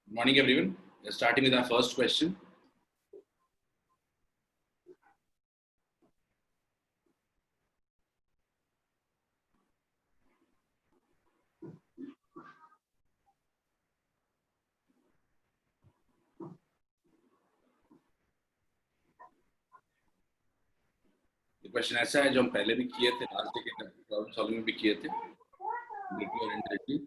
Good morning, everyone. We're starting with our first question. ये question ऐसा है जो हम पहले भी किए थे, लास्ट डे के प्रॉब्लम सॉल्विंग में भी किए थे, डायरेक्टली और indirectly.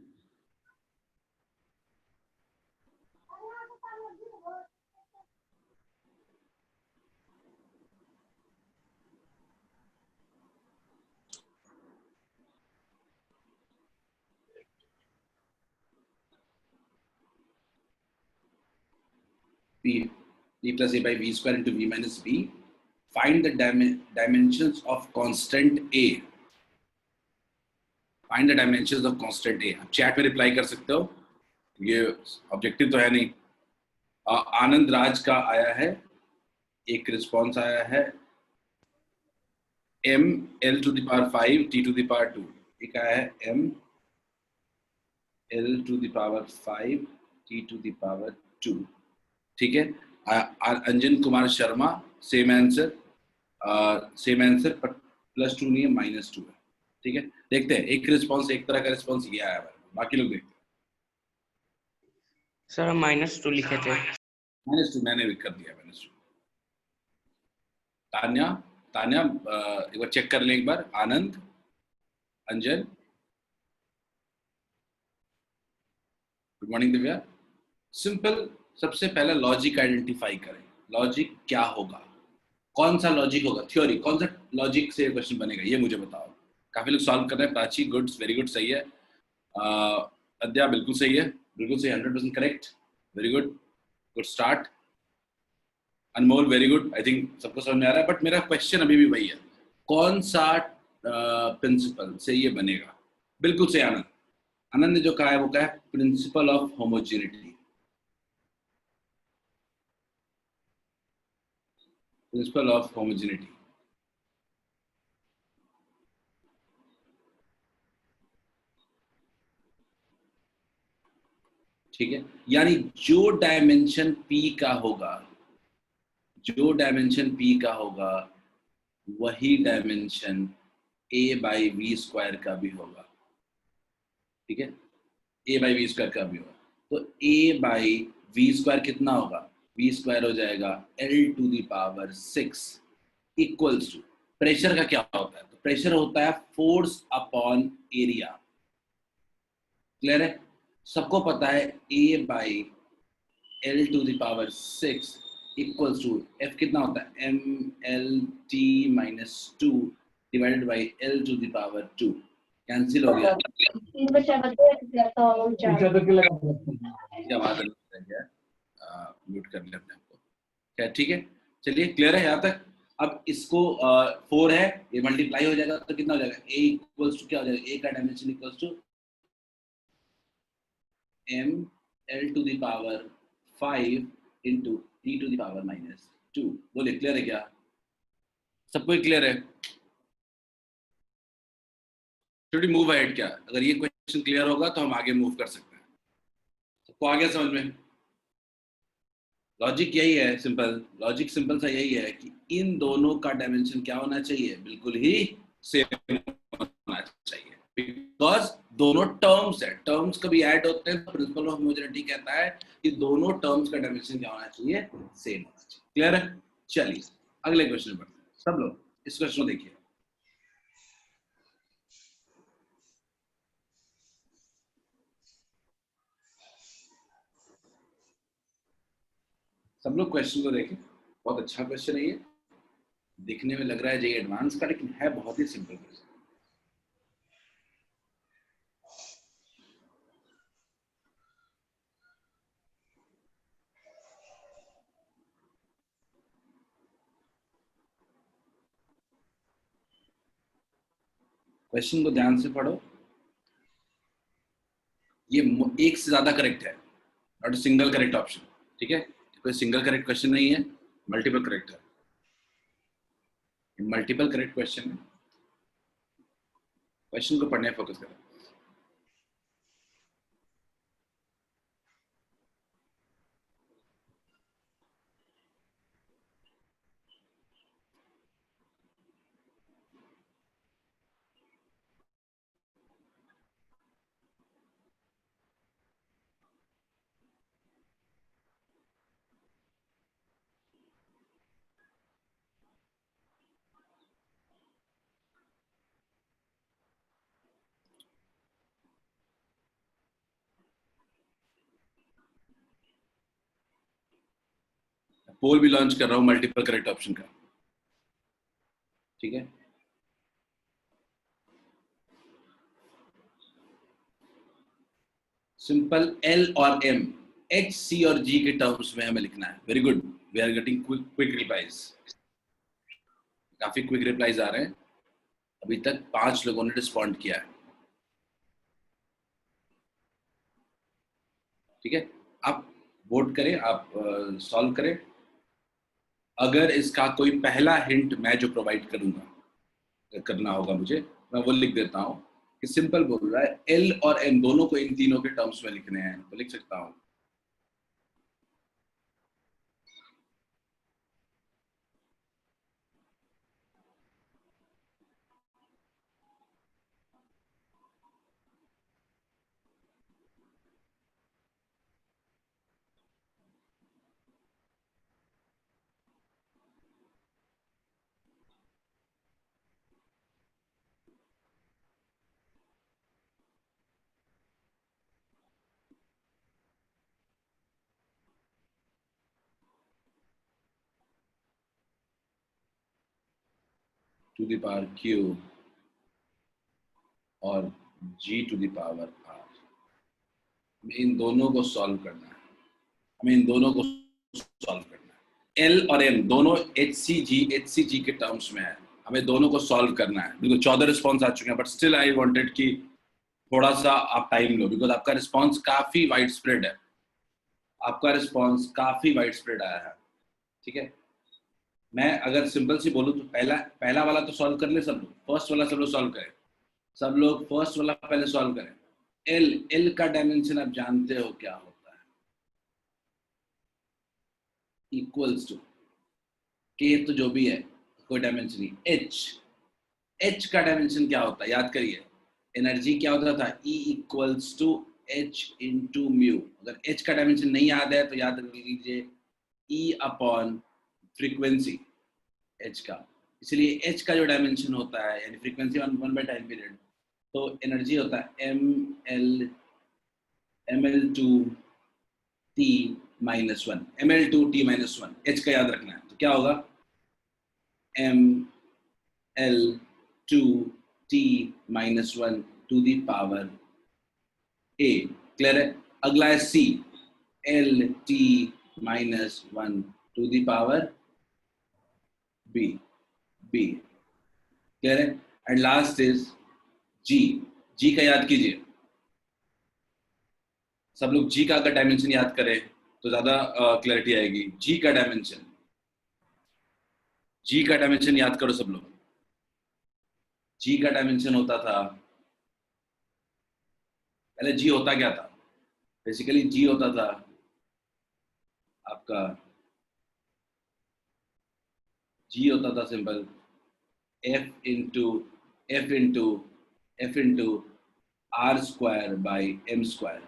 P plus a by v square into v minus b. Find the dimensions of constant a. Find the dimensions of constant a. आप चैट में रिप्लाई कर सकते हो, ये ऑब्जेक्टिव तो है नहीं। आनंद राज का आया है, एक रिस्पॉन्स आया है m l to the power 5 t to the power 2, एक आया है m l to the power 5 t to the power 2। ठीक है, अंजन कुमार शर्मा सेम आंसर, पर +2 नहीं है, -2 है। ठीक है, देखते हैं, एक रिस्पॉन्स, एक तरह का रिस्पॉन्स ये आया है, बाकी लोग देखते हैं। सर -2 लिखे थे। -2 मैंने भी कर दिया, -2। तान्या एक बार चेक कर लें, एक बार। आनंद, अंजन, गुड मॉर्निंग दिव्या। सिंपल, सबसे पहले लॉजिक आइडेंटिफाई करें। लॉजिक क्या होगा, कौन सा लॉजिक होगा, थ्योरी, कौन सा लॉजिक से क्वेश्चन बनेगा, ये मुझे बताओ। काफी लोग सॉल्व कर रहे हैं। प्राची, गुड, वेरी गुड, सही है। अद्या, बिल्कुल सही है, बिल्कुल सही, 100% correct, very good, good start. Anmol, very good. I think सबको समझ में आ रहा है, बट मेरा क्वेश्चन अभी भी वही है, कौन सा प्रिंसिपल से ये बनेगा। बिल्कुल सही आनंद। आनंद ने जो कहा है वो क्या है, principle of homogeneity. Principle of homogeneity. ठीक है, यानी जो डायमेंशन p का होगा, जो डायमेंशन p का होगा वही dimension a by V square का भी होगा। ठीक है, a बाई वी स्क्वायर का भी होगा। तो a बाई वी स्क्वायर कितना होगा, वी स्क्वायर हो जाएगा l to the power 6 equals to, pressure का क्या होता है, तो प्रेशर होता है फोर्स अपॉन एरिया। क्लियर है, सबको पता है a बाई l to the power 6 equals to f कितना होता है, mlt minus 2 divided by l to the power 2। Cancel हो गया, आवाज म्यूट कर लिया अपने आपको। क्या, ठीक है, चलिए, क्लियर है यहाँ तक। अब इसको 4 है, ये मल्टीप्लाई हो जाएगा तो कितना हो जाएगा, a इक्वल्स टू क्या हो जाएगा, a का dimension equals to m l to the power 5 into t to the power -2। बोलिए, क्लियर है क्या, सबको क्लियर है? शुड वी मूव अहेड क्या, अगर ये क्वेश्चन क्लियर होगा तो हम आगे मूव कर सकते हैं। सबको आ गया समझ में? लॉजिक यही है, सिंपल लॉजिक, सिंपल सा यही है कि इन दोनों का डायमेंशन क्या होना चाहिए, बिल्कुल ही सेम होना चाहिए, बिकॉज दोनों टर्म्स है, टर्म्स कभी ऐड होते हैं तो प्रिंसिपल ऑफ होमोजेनिटी कहता है कि दोनों टर्म्स का डायमेंशन क्या होना चाहिए, सेम होना चाहिए। क्लियर है? चलिए अगले क्वेश्चन पर सब लोग इस क्वेश्चन को देखिए। सब लोग क्वेश्चन को देखें, बहुत अच्छा क्वेश्चन है ये, दिखने में लग रहा है जे एडवांस का, लेकिन है बहुत ही सिंपल क्वेश्चन। क्वेश्चन को ध्यान से पढ़ो, ये एक से ज्यादा करेक्ट है, नॉट सिंगल करेक्ट ऑप्शन। ठीक है, कोई सिंगल करेक्ट क्वेश्चन नहीं है, मल्टीपल करेक्ट है, मल्टीपल करेक्ट क्वेश्चन है। क्वेश्चन को पढ़ने फोकस करें। पोल भी लॉन्च कर रहा हूँ मल्टीपल करेक्ट ऑप्शन का, ठीक है। सिंपल एल और एम, एच सी और जी के टर्म्स में हमें लिखना है। Very good, we are getting quick replies, काफी क्विक रिप्लाईज आ रहे हैं। अभी तक 5 लोगों ने रिस्पॉन्ड किया है, ठीक है। आप वोट करें, आप सॉल्व करें। अगर इसका कोई पहला हिंट मैं जो प्रोवाइड करूंगा, करना होगा मुझे, मैं वो लिख देता हूं कि सिंपल बोल रहा है एल और एम दोनों को इन तीनों के टर्म्स में लिखने हैं, तो लिख सकता हूं टू द पावर क्यू और जी टू द पावर आर। हमें इन दोनों को सॉल्व करना है, हमें इन दोनों को सॉल्व करना है। एल और एम दोनों एच सी जी के टर्म्स में है, हमें दोनों को सॉल्व करना है। बिल्कुल 14 रिस्पॉन्स आ चुके हैं, बट स्टिल आई वांटेड कि थोड़ा सा आप टाइम लो, बिकॉज आपका रिस्पॉन्स काफी वाइड स्प्रेड है, आपका रिस्पॉन्स काफी वाइड स्प्रेड आया है, ठीक है। मैं अगर सिंपल सी बोलूँ तो पहला पहला वाला तो सॉल्व कर ले सब लोग, फर्स्ट वाला सब लोग सॉल्व करें, सब लोग फर्स्ट वाला पहले सॉल्व करें। एल, एल का डायमेंशन आप जानते हो क्या होता है, इक्वल्स टू के, तो जो भी है कोई डायमेंशन नहीं। एच, एच का डायमेंशन क्या होता है याद करिए, एनर्जी क्या होता था, E equals to H into mu. अगर एच का डायमेंशन नहीं याद है तो याद रख लीजिए E अपॉन फ्रीक्वेंसी एच का। इसलिए एच का जो डायमेंशन होता है यानी frequency one by time period, तो एनर्जी होता है ml2 t minus one, ml2 t minus one. H का याद रखना है, तो क्या होगा ml2 t minus one to the power a। Clear है। अगला है c, lt minus one to the power b, b। Clear है। And last is g, g का याद कीजिए सब लोग। जी का अगर डायमेंशन याद करें तो ज्यादा क्लैरिटी आएगी। जी का डायमेंशन, जी का डायमेंशन याद करो सब लोग। जी का डायमेंशन होता था, पहले जी होता क्या था, बेसिकली जी होता था आपका, जी होता था simple F into R square by M square,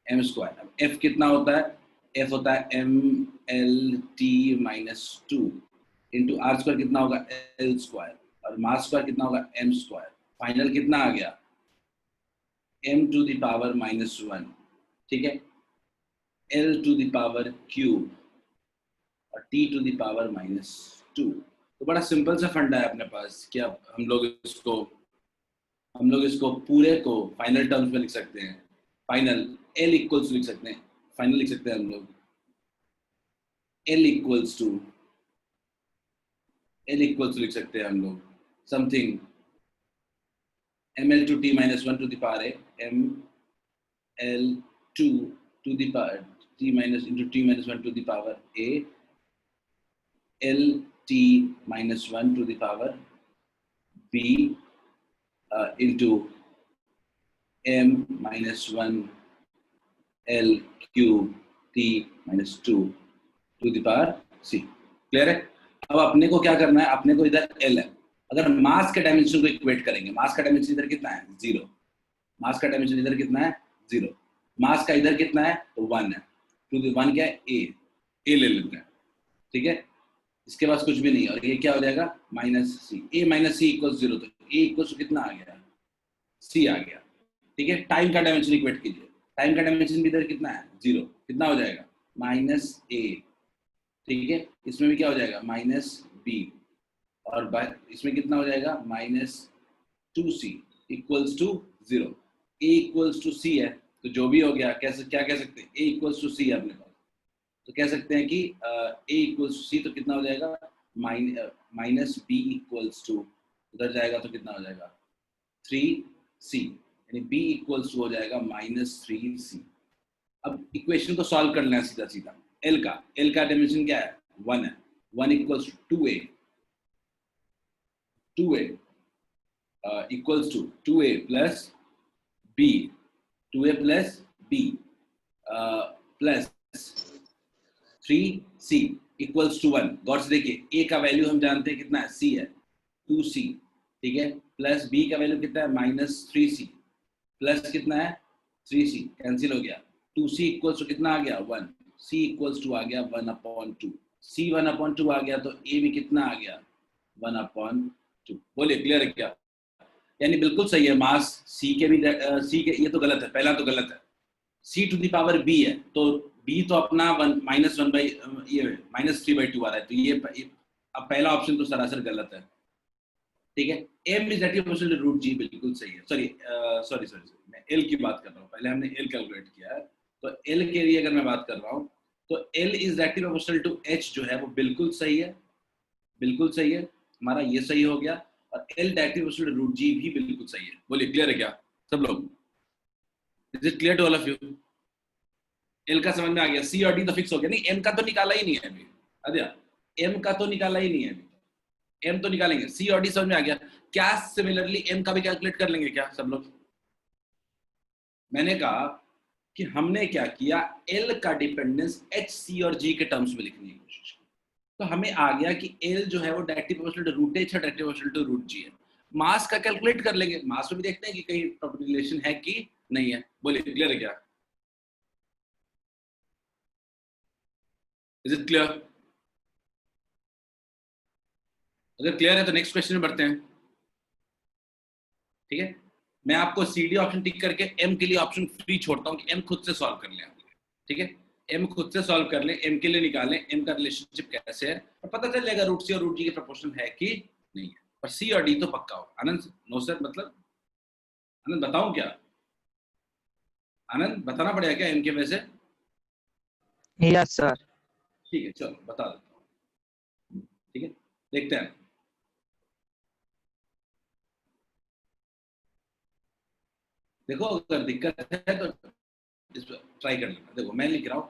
M square. F कितना होता है, एफ होता है M L T minus two into R square कितना होगा एल स्क्वायर, और मास स्क्वायर कितना होगा एम स्क्वायर। फाइनल कितना आ गया m to the power minus one, ठीक है, l to the power cube और t to the power minus two. तो बड़ा सिंपल सा फंडा है अपने पास कि अब हम लोग इसको पूरे को फाइनल टर्म्स में लिख सकते हैं। फाइनल l इक्वल्स लिख सकते हैं, फाइनल लिख सकते हैं हम लोग l इक्वल्स लिख सकते हैं हम लोग something ml to t minus one to the power a, ml2 to the power t minus into t minus 1 to the power a, lt minus 1 to the power b into m minus 1 l cube t minus 2 to the power c। Clear है। अब अपने को क्या करना है, अपने को इधर l है, अगर मास के डायमेंशन को इक्वेट करेंगे, मास का डायमेंशन इधर कितना है जीरो, मास का डायमेंशन इधर कितना है जीरो, मास का इधर कितना है तो वन है, टू द वन क्या है ए ले लेते हैं, ठीक है। इसके पास कुछ भी नहीं है और ये क्या हो जाएगा माइनस सी, ए माइनस सी इक्वल जीरो, तो ए इक्वल कितना आ गया सी आ गया, ठीक है। टाइम का डायमेंशन इक्वेट कीजिए, टाइम का डायमेंशन भी इधर कितना है जीरो, कितना हो जाएगा माइनस ए ठीक है, इसमें भी क्या हो जाएगा माइनस बी, और इसमें कितना हो जाएगा minus 2c equals to 0। a इक्वल्स टू c है, तो जो भी हो गया कैसे क्या कह सकते हैं, a इक्वल्स टू c है अपने पास, तो कह सकते हैं कि a इक्वल्स टू c, तो कितना हो जाएगा माइनस b इक्वल्स टू, उधर जाएगा तो कितना हो जाएगा 3c, यानी b इक्वल्स टू हो जाएगा माइनस 3c। अब इक्वेशन को सॉल्व करना है सीधा सीधा। L का डायमेंशन क्या है 1 है, 1 equals to 2a equals to 2a plus b, 2a plus b plus 3c equals to 1। गौर से देखिए a का वैल्यू हम जानते हैं कितना है, c है 2c, ठीक है, प्लस b का वैल्यू कितना है माइनस 3c, प्लस कितना है 3c, कैंसिल हो गया, 2c इक्वल्स टू कितना आ गया 1, c इक्वल्स टू आ गया 1/2, c 1/2 आ गया, तो a भी कितना आ गया 1/2। बोलिए क्लियर है क्या? यानी बिल्कुल सही है, मास c के भी c के, ये तो गलत है, पहला तो गलत है, c to the power b है, तो b तो अपना माइनस 1 बाई ये माइनस 3/2 आ रहा है, तो ये अब पहला ऑप्शन तो सरासर गलत है, ठीक है। m इज directly proportional to root g, बिल्कुल सही है, सॉरी मैं l की बात कर रहा हूँ, पहले हमने l कैलकुलेट किया है, तो l के लिए अगर मैं बात कर रहा हूँ तो l is directly proportional to h जो है वो बिल्कुल सही है, बिल्कुल सही है, हमारा ये सही हो गया, और l directly proportional to root g भी बिल्कुल सही है। बोलिए क्लियर है क्या सब लोग? Is it clear to all of you? l का समझ में आ गया, c और d तो फिक्स हो गया, नहीं m का तो निकाला ही नहीं है अभी, अध्या m का तो निकाला ही नहीं है अभी, m तो निकालेंगे, c और d समझ में आ गया, क्या सिमिलरली m का भी कैलकुलेट कर लेंगे क्या सब लोग? मैंने कहा कि हमने क्या किया, l का डिपेंडेंस h, c और g के टर्म्स में लिखने की कोशिश की, तो हमें आ गया कि l जो है वो directly proportional to root h और directly proportional to root g है। मास का कैलकुलेट कर लेंगे, मास में भी देखते हैं कि कहीं प्रॉपर्टी रिलेशन है कि नहीं है। बोलिए क्लियर है क्या? Is it clear? अगर क्लियर है तो नेक्स्ट क्वेश्चन में बढ़ते हैं, ठीक है। मैं आपको सी डी ऑप्शन टिक करके एम के लिए ऑप्शन फ्री छोड़ता हूँ कि एम खुद से सॉल्व कर लें, ठीक है, एम खुद से सॉल्व कर लें, एम के लिए निकालें एम का रिलेशनशिप कैसे है, और पता चल जाएगा रूट सी और रूट जी के प्रोपोर्शन है कि नहीं है, पर सी और डी तो पक्का होगा। आनंद नो सर, मतलब आनंद बताऊं क्या? आनंद बताना पड़ेगा क्या एम के वजह से? Yes sir. ठीक है चलो बता देता हूँ, ठीक है, देखते हैं। देखो अगर दिक्कत है तो ट्राई कर लेना। देखो मैं लिख रहा हूँ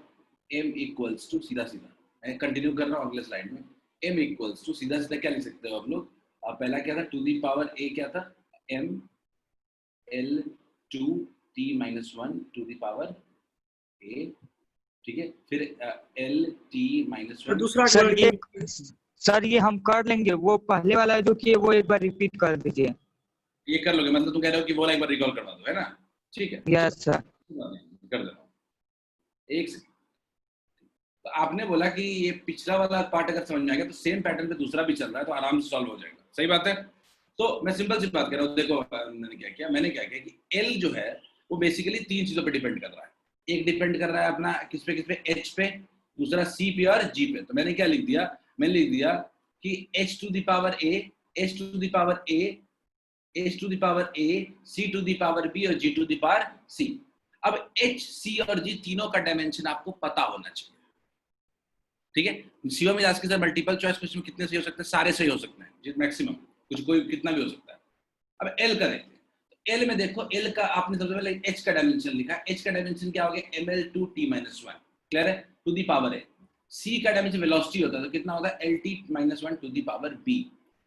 m इक्वल्स टू, सीधा सीधा मैं कंटिन्यू कर रहा हूँ अगले स्लाइड में, m इक्वल्स टू सीधा सीधा क्या लिख सकते हो आप लोग, पहला क्या था, टू दी पावर a क्या था, m l 2 t minus 1 to the power a, ठीक है, फिर l t माइनस 1। दूसरा सर ये हम कर लेंगे, वो पहले वाला जो किए वो एक बार रिपीट कर दीजिए। ये कर लोगे, मतलब तुम कह रहे हो कि वो एक बार रिकॉल करवा दो, है ना? ठीक है यस सर। कर दे रहा हूँ, एक सेकंड। तो आपने बोला कि ये पिछला वाला पार्ट अगर समझ में आ गया तो सेम पैटर्न पे दूसरा भी चल रहा है, तो आराम से सॉल्व हो जाएगा, सही बात है। तो मैं सिंपल सी बात कर रहा हूँ, देखो मैंने क्या किया कि L जो है वो बेसिकली तीन चीजों पे डिपेंड कर रहा है। एक डिपेंड कर रहा है अपना किस पे, H पे, दूसरा C पे और G पे। तो मैंने क्या लिख दिया, मैंने लिख दिया कि H to the power A, H to the power A, H to the power A, C to the power B और G to the power C। अब H, C और G तीनों का डायमेंशन आपको पता होना चाहिए, ठीक है। सीओ में आज के सर मल्टीपल चॉइस क्वेश्चन में कितने सही हो सकते हैं? सारे सही हो सकते हैं, मैक्सिमम, कुछ कोई कितना भी हो सकता है। अब एल का देखते हैं, तो एल में देखो, एल का आपने सबसे पहले एच का डायमेंशन लिखा, एच का डायमेंशन क्या हो गया, ml2 t माइनस 1, क्लियर है, टू दी पावर है। सी का डायमेंशन वेलोसिटी होता है, तो कितना होता है lt minus 1 to the power b,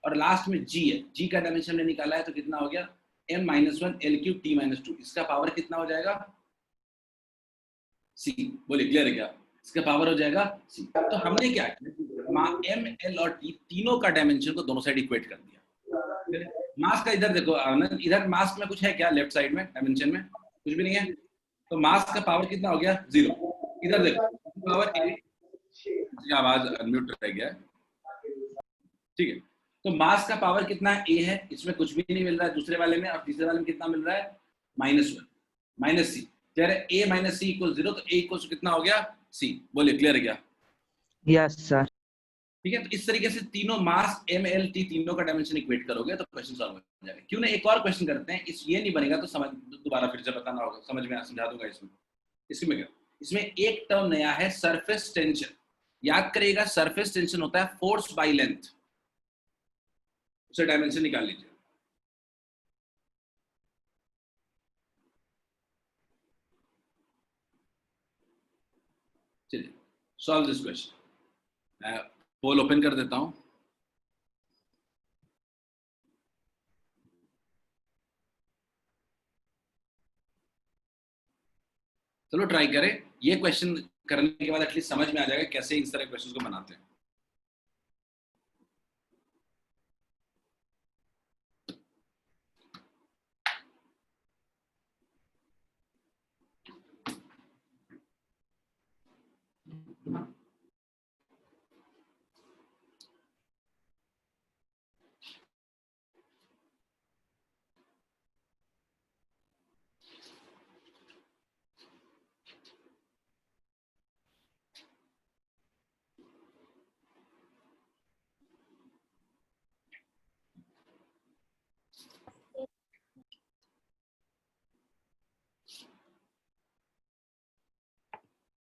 और लास्ट में g है, g का डायमेंशन हमने निकाला है, तो कितना हो गया m minus 1 l3 t minus 2, इसका पावर कितना हो जाएगा c। बोलिए क्लियर है क्या? इसका पावर हो जाएगा c। तो हमने क्या किया, m l और t तीनों का डायमेंशन को दोनों साइड इक्वेट कर दिया। मास का इधर देखो आनंद, इधर मास में कुछ है क्या, लेफ्ट साइड में डायमेंशन में कुछ भी नहीं है, तो मास का पावर कितना हो गया 0। इधर देखो पावर a, आवाज अनम्यूट रह गया, ठीक है, तो मास का पावर कितना है a है, इसमें कुछ भी नहीं मिल रहा है दूसरे वाले में, और तीसरे वाले में कितना मिल रहा है -1 माइनस c, क्लियर है, a माइनस सी इक्वल 0, तो a इक्वल कितना हो गया c। बोलिए क्लियर है क्या? Yes sir. ठीक है, तो इस तरीके से तीनों मास एम एल टी तीनों का डायमेंशन इक्वेट करोगे तो क्वेश्चन सॉल्व हो जाएगा। क्यों ना एक और क्वेश्चन करते हैं, इस ये नहीं बनेगा तो समझ दोबारा फिर से बताना होगा, समझ में समझा दूंगा। इसमें क्या, इसमें एक टर्म नया है सरफेस टेंशन। याद करिएगा सरफेस टेंशन होता है फोर्स बाय लेंथ, उसे डायमेंशन निकाल लीजिए। चलिए सॉल्व दिस क्वेश्चन। मैं पोल ओपन कर देता हूं। चलो ट्राई करें, ये क्वेश्चन करने के बाद एटलीस्ट समझ में आ जाएगा कैसे इस तरह क्वेश्चन को बनाते हैं।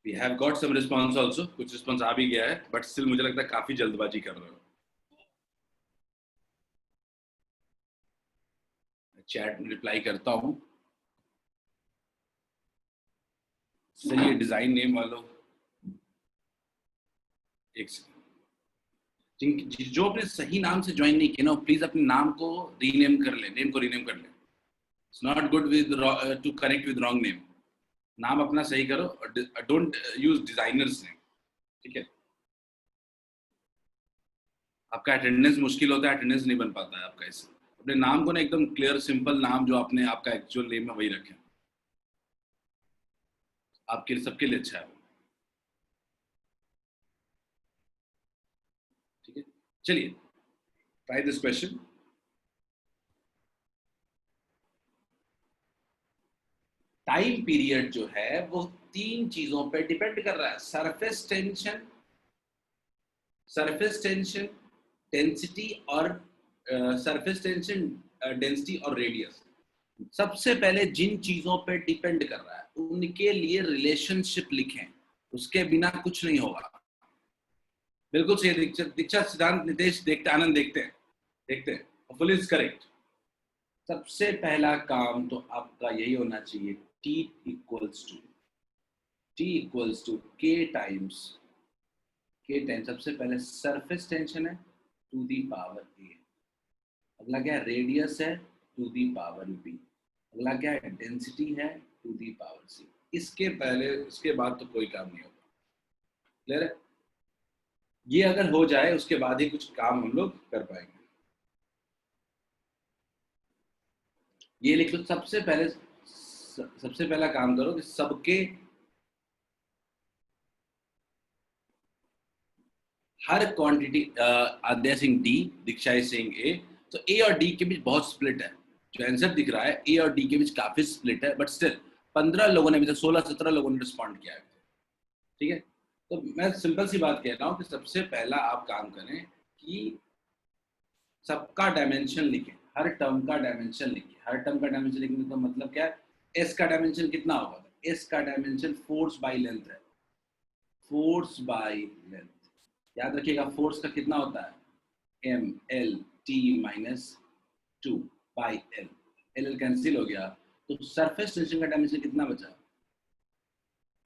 We have got some response also, कुछ रिस्पॉन्स आ भी गया है, बट स्टिल मुझे लगता है काफी जल्दबाजी कर रहे हो। चैट में रिप्लाई करता हूं। सही डिजाइन नेम वालों, एक सेकंड, जो अपने सही नाम से ज्वाइन नहीं किया ना प्लीज अपने नाम को रीनेम कर ले, नेम को रीनेम कर ले। It's not good with two connect with wrong name. नाम अपना सही करो और डोंट यूज डिजाइनर्स नेम, ठीक है। आपका अटेंडेंस मुश्किल होता है, अटेंडेंस नहीं बन पाता है आपका। इससे अपने नाम को ना एकदम क्लियर सिंपल नाम जो आपने आपका एक्चुअल नेम है वही रखें, आपके लिए सबके लिए अच्छा है। ठीक है, चलिए try this question. Time period जो है वो तीन चीजों पे डिपेंड कर रहा है, surface tension, surface tension, density और सरफेस टेंशन, डेंसिटी और रेडियस। सबसे पहले जिन चीजों पे डिपेंड कर रहा है उनके लिए रिलेशनशिप लिखें, उसके बिना कुछ नहीं होगा। बिल्कुल सही दीक्षा सिद्धांत नितेश देखते आनंद देखते हैं फुल इज करेक्ट। सबसे पहला काम तो आपका यही होना चाहिए, T equals to K times सबसे पहले सरफेस टेंशन है टू दी पावर ए, अगला क्या है रेडियस है टू दी पावर बी, अगला क्या है डेंसिटी है टू दी पावर सी। इसके पहले इसके बाद तो कोई काम नहीं होगा। क्लियर है? ये अगर हो जाए उसके बाद ही कुछ काम हम लोग कर पाएंगे। ये लिख लो, सबसे पहला काम करो कि सबके हर क्वांटिटी, आद्या सिंह डी, दीक्षा सिंह ए, तो ए और डी के बीच बहुत स्प्लिट है। जो आंसर दिख रहा है ए और डी के बीच काफी स्प्लिट है, बट स्टिल 15 लोगों ने अभी तक 16-17 लोगों ने रिस्पॉन्ड किया है। ठीक है, तो मैं सिंपल सी बात कह रहा हूँ कि सबसे पहला आप काम करें कि सबका डायमेंशन लिखें, हर टर्म का डायमेंशन लिखें। हर टर्म का डायमेंशन लिखने का मतलब क्या है, एस का डायमेंशन कितना होगा, एस का डायमेंशन फोर्स बाय लेंथ है, फोर्स बाय लेंथ। याद रखिएगा फोर्स का कितना होता है, M L T minus 2 by L, L cancel हो गया, तो सरफेस टेंशन का डायमेंशन कितना बचा,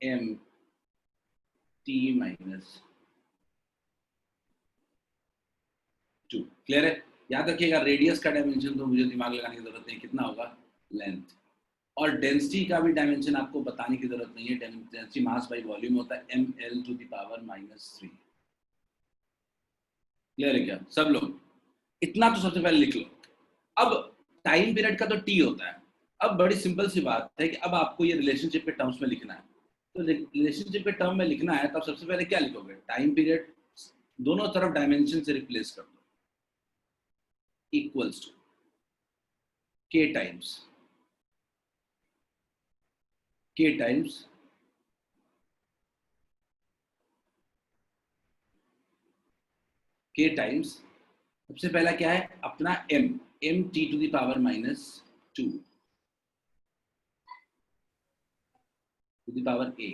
एम टी माइनस 2। क्लियर है? याद रखिएगा रेडियस का डायमेंशन तो मुझे दिमाग लगाने की जरूरत नहीं, कितना होगा, लेंथ। और डेंसिटी का भी डायमेंशन आपको बताने की जरूरत नहीं है, डेंसिटी मास बाई वॉल्यूम होता है M L to the power -3। Clear है क्या सब लोग? इतना तो सबसे पहले लिख लो। अब टाइम पीरियड का तो टी होता है। अब बड़ी सिंपल सी बात है कि अब आपको ये रिलेशनशिप के टर्म्स में लिखना है। तो रिलेशनशिप के टर्म में लिखना है, तो आप सबसे पहले क्या लिखोगे, टाइम पीरियड दोनों तरफ डायमेंशन से रिप्लेस कर दो, equals to K times k times सबसे पहला क्या है अपना m t to the power -2 to the power a,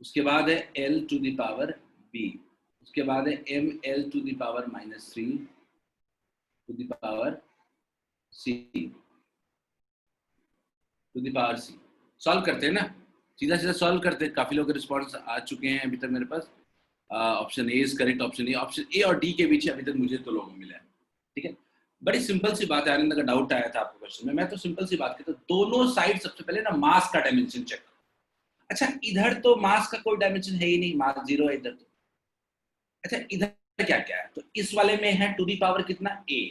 उसके बाद है l to the power b, उसके बाद है m l to the power -3 to the power c to the power c। Solve करते हैं ना, सीधा सीधा सॉल्व करते हैं। काफी लोग के रिस्पॉन्स आ चुके हैं अभी तक मेरे पास। Option A is correct, option A और डी के बीच अभी तक मुझे तो लोग मिला है। ठीक है, बड़ी सिंपल सी बात है। आनंद का डाउट आया था आपके क्वेश्चन में, मैं तो सिंपल सी बात करता हूँ, दोनों साइड सबसे पहले ना मास का डायमेंशन चेक। अच्छा इधर तो मास का कोई डायमेंशन है ही नहीं, मास 0 है इधर तो। अच्छा इधर क्या क्या है, तो इस वाले में है टू दी पावर कितना a,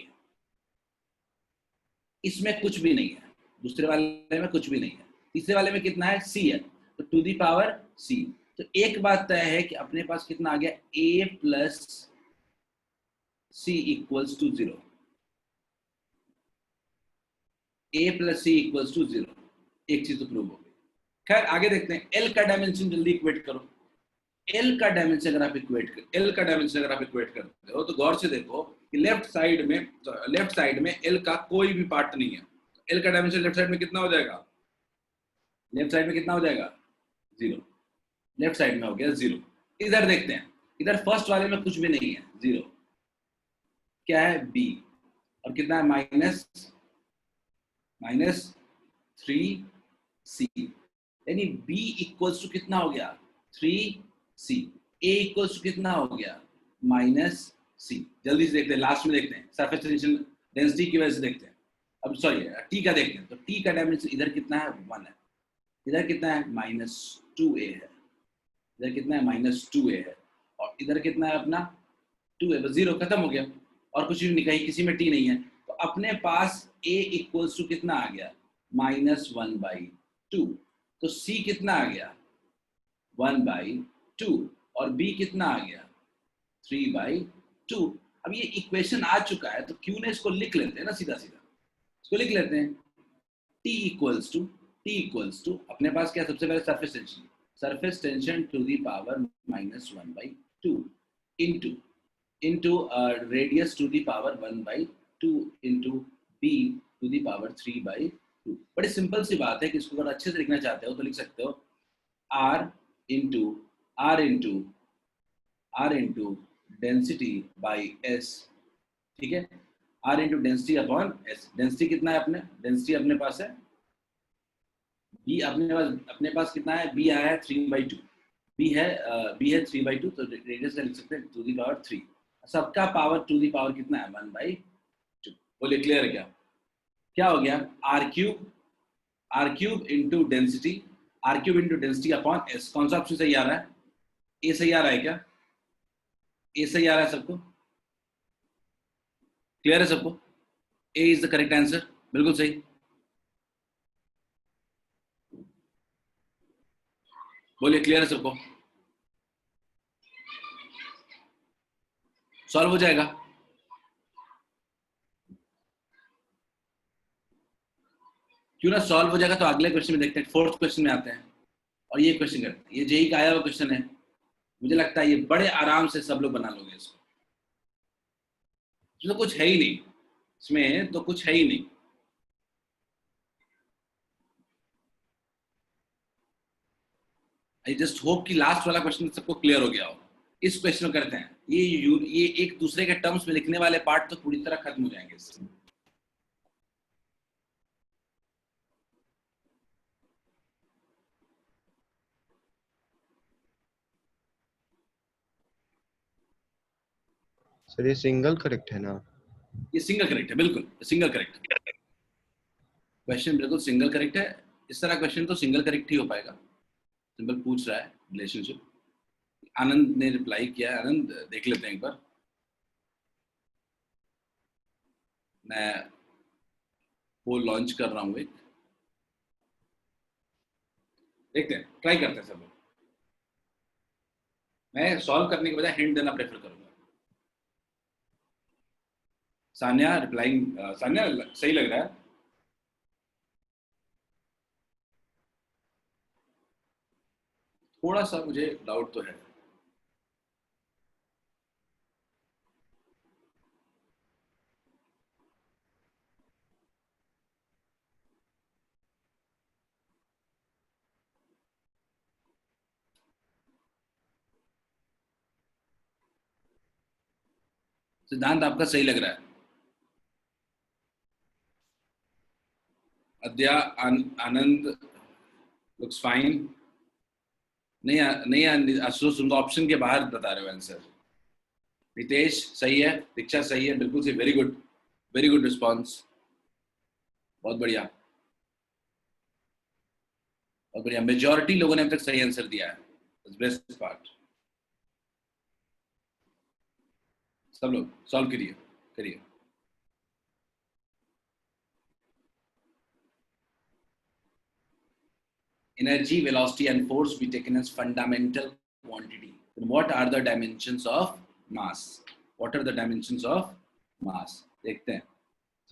इसमें कुछ भी नहीं है, दूसरे वाले में कुछ भी नहीं है, तीसरे वाले में कितना है c है, तो टू दी पावर c। तो एक बात तय है कि अपने पास कितना आ गया a plus c equals to 0, a plus C equals to 0। एक चीज तो प्रूव हो गई। खैर आगे देखते हैं, l का डायमेंशन जल्दी इक्वेट करो। L का डायमेंशन अगर आप इक्वेट करते हो तो गौर से देखो कि लेफ्ट साइड में L का कोई भी पार्ट नहीं है। L का डायमेंशन लेफ्ट साइड में कितना हो जाएगा, लेफ्ट साइड में कितना हो जाएगा 0, लेफ्ट साइड में हो गया 0। इधर देखते हैं, इधर फर्स्ट वाले में कुछ भी नहीं है 0, क्या है B, और कितना है -3c, यानी B इक्वल्स टू कितना हो गया 3c, A इक्वल्स टू कितना हो गया -c। जल्दी से देखते हैं, लास्ट में देखते हैं, सरफेस टेंशन डेंसिटी की वजह से देखते हैं। अब सॉरी T का देखते हैं, तो T का डायमेंशन इधर कितना है 1 है, इधर कितना है -2a है, इधर कितना है -2a है, और इधर कितना है अपना 2 है, बस 0 खत्म हो गया, और कुछ भी नहीं, कहीं किसी में T नहीं है। तो अपने पास A इक्वल्स टू कितना आ गया -1/2, तो C कितना आ गया 1/2, और B कितना आ गया 3/2। अब ये इक्वेशन आ चुका है तो क्यों ना इसको लिख लेते हैं ना, सीधा सीधा इसको लिख लेते हैं। T इक्वल्स टू अपने पास क्या, सबसे पहले surface tension to the power -1/2 into radius to the power 1/2 into b to the power 3/2। बड़ी सिंपल सी बात है कि इसको अगर अच्छे से लिखना चाहते हो तो लिख सकते हो r into density by s। ठीक है, r into density upon s। Density कितना है डेंसिटी अपने पास है b, अपने पास कितना है b आया है 3/2, b है 3/2, तो रेडियस का लिख सकते हैं टू दी पावर 3। सबका पावर टू दी पावर कितना है 1/2। बोलिए क्लियर है क्या, क्या हो गया r cube into density upon s। कौन सा ऑप्शन सही आ रहा है, ए सही आ रहा है क्या, ए सही आ रहा है सबको, क्लियर है सबको, ए इज द करेक्ट आंसर, बिल्कुल सही। बोलिए क्लियर है सबको, सॉल्व हो जाएगा। क्यों ना सॉल्व हो जाएगा, तो अगले क्वेश्चन में देखते हैं, फोर्थ क्वेश्चन में आते हैं, और ये क्वेश्चन करते हैं। ये जेई का आया हुआ क्वेश्चन है, मुझे लगता है ये बड़े आराम से सब लोग बना लोगे इसको, इसमें तो कुछ है ही नहीं, इसमें तो कुछ है ही नहीं। आई जस्ट होप कि लास्ट वाला क्वेश्चन सबको क्लियर हो गया हो। इस क्वेश्चन करते हैं, ये एक दूसरे के टर्म्स में लिखने वाले पार्ट तो पूरी तरह खत्म हो जाएंगे इससे। सर ये सिंगल करेक्ट है ना, ये सिंगल करेक्ट है, बिल्कुल सिंगल करेक्ट क्वेश्चन, बिल्कुल सिंगल करेक्ट है। इस तरह क्वेश्चन तो सिंगल करेक्ट ही हो पाएगा। सिंपल पूछ रहा है रिलेशनशिप। आनंद ने रिप्लाई किया है, आनंद देख लेते हैं एक बार, मैं पोल लॉन्च कर रहा हूँ एक, देखते हैं, ट्राई करते हैं सब लोग। मैं सॉल्व करने के बजाय हिंट देना प्रेफर करूंगा। सान्या रिप्लाइंग, सान्या सही लग रहा है, थोड़ा सा मुझे डाउट तो है। सिद्धांत आपका सही लग रहा है। अद्या आनंद लुक्स फाइन। नहीं आशुतोष, तुम तो ऑप्शन के बाहर बता रहे हो आंसर। नितेश सही है, दीक्षा सही है, बिल्कुल सही, वेरी गुड रिस्पॉन्स, बहुत बढ़िया बहुत बढ़िया। मेजॉरिटी लोगों ने अब तक सही आंसर दिया है, बेस्ट पार्ट। सब लोग सॉल्व करिए। Energy, velocity and force be taken as fundamental quantity. Then what are the dimensions of mass? What are the dimensions of mass? देखते हैं।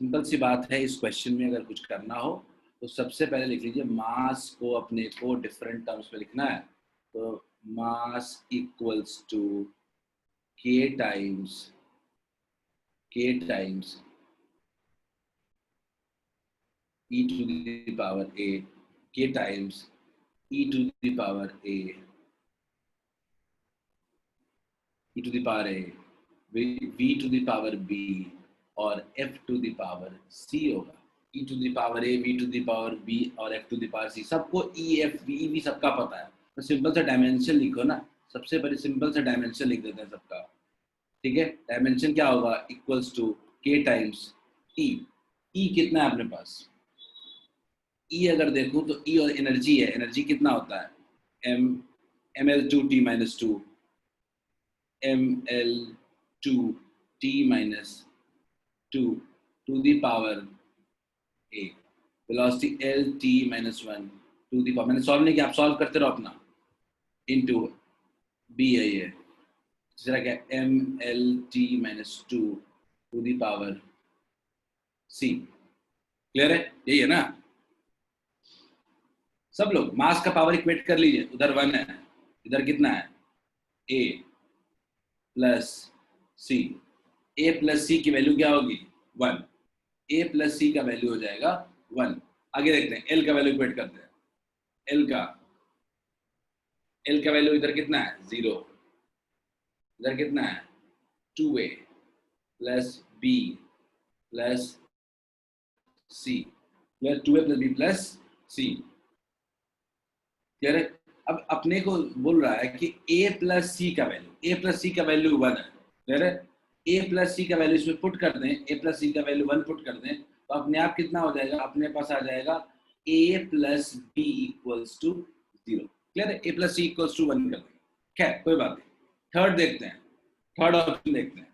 सिंपल सी बात है, इस क्वेश्चन में अगर कुछ करना हो तो सबसे पहले लिख लीजिए मास को, अपने को डिफरेंट टर्म्स में लिखना है। तो mass equals to k times e to the power a, k times e to the power a, e to the power a, v to the power b और f to the power c होगा। e to the power a, v to the power b और f to the power c, सबको e, f, v, v सबका पता है। तो simple सा dimension लिखो ना, सबसे पहले सिंपल सा डायमेंशन लिख देते हैं सबका। ठीक है, डायमेंशन क्या होगा, equals to k times e। e कितना है अपने पास, E अगर देखूं तो E और एनर्जी है, एनर्जी कितना होता है, ml2t minus 2, ml2t minus 2 to the power a, velocity lt minus 1 to the power, मैंने सॉल्व नहीं किया, आप सॉल्व करते रहो अपना, into b है ये, तीसरा क्या mlt minus 2 to the power c। Clear है, यही है ना। सब लोग मास का पावर इक्वेट कर लीजिए, उधर 1 है, इधर कितना है, a plus C. a plus C की वैल्यू क्या होगी, 1। a प्लस सी का वैल्यू हो जाएगा 1। आगे देखते हैं, l का वैल्यू इक्वेट करते हैं। l का वैल्यू इधर कितना है, 0, इधर कितना है 2a plus b plus c, plus 2a plus b plus c। Clear है। अब अपने को बोल रहा है कि a प्लस सी का वैल्यू 1 है। क्लियर है, a प्लस सी का वैल्यू इसमें पुट कर दें, a प्लस सी का वैल्यू 1 पुट कर दें तो अपने आप कितना हो जाएगा, अपने पास आ जाएगा a plus B equals to 0। Clear है, a plus C equals to 1 कर दें, खैर कोई बात नहीं। थर्ड देखते हैं, थर्ड ऑप्शन देखते हैं,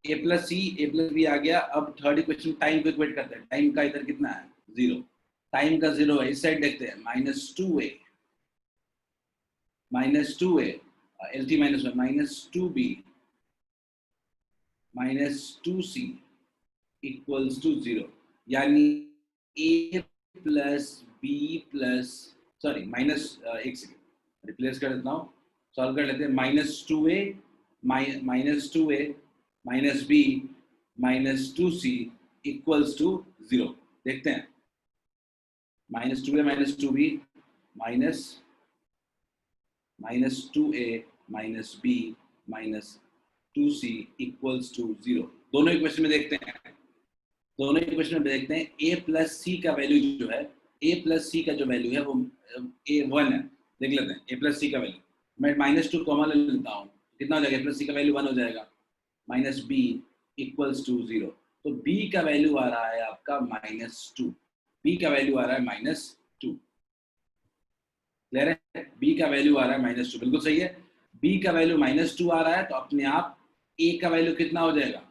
a plus C a plus B आ गया। अब थर्ड इक्वेशन टाइम को इक्वेट करते हैं, टाइम का इधर कितना है 0, टाइम का 0 है, इस साइड देखते हैं -2a LT minus 1 -2b -2c equals to 0, यानी a plus B plus, sorry minus, एक सेकेंड रिप्लेस कर देता हूँ, सॉल्व कर लेते हैं। -2a minus B -2c equals to 0। देखते हैं, -2a -2b -2a minus b minus 2c equals to 0। दोनों इक्वेशन में देखते हैं, a प्लस सी का वैल्यू जो है, a प्लस सी का जो वैल्यू है वो a1 है। देख लेते हैं a प्लस सी का वैल्यू, मैं -2 कॉमन ले लेता हूँ, कितना हो जाएगा, a प्लस सी का वैल्यू 1 हो जाएगा, माइनस b इक्वल्स टू 0। तो b का वैल्यू आ रहा है आपका -2, b का वैल्यू आ रहा है -2। क्लियर है, b का वैल्यू आ रहा है -2, बिल्कुल सही है। b का वैल्यू -2 आ रहा है तो अपने आप a का वैल्यू कितना हो जाएगा,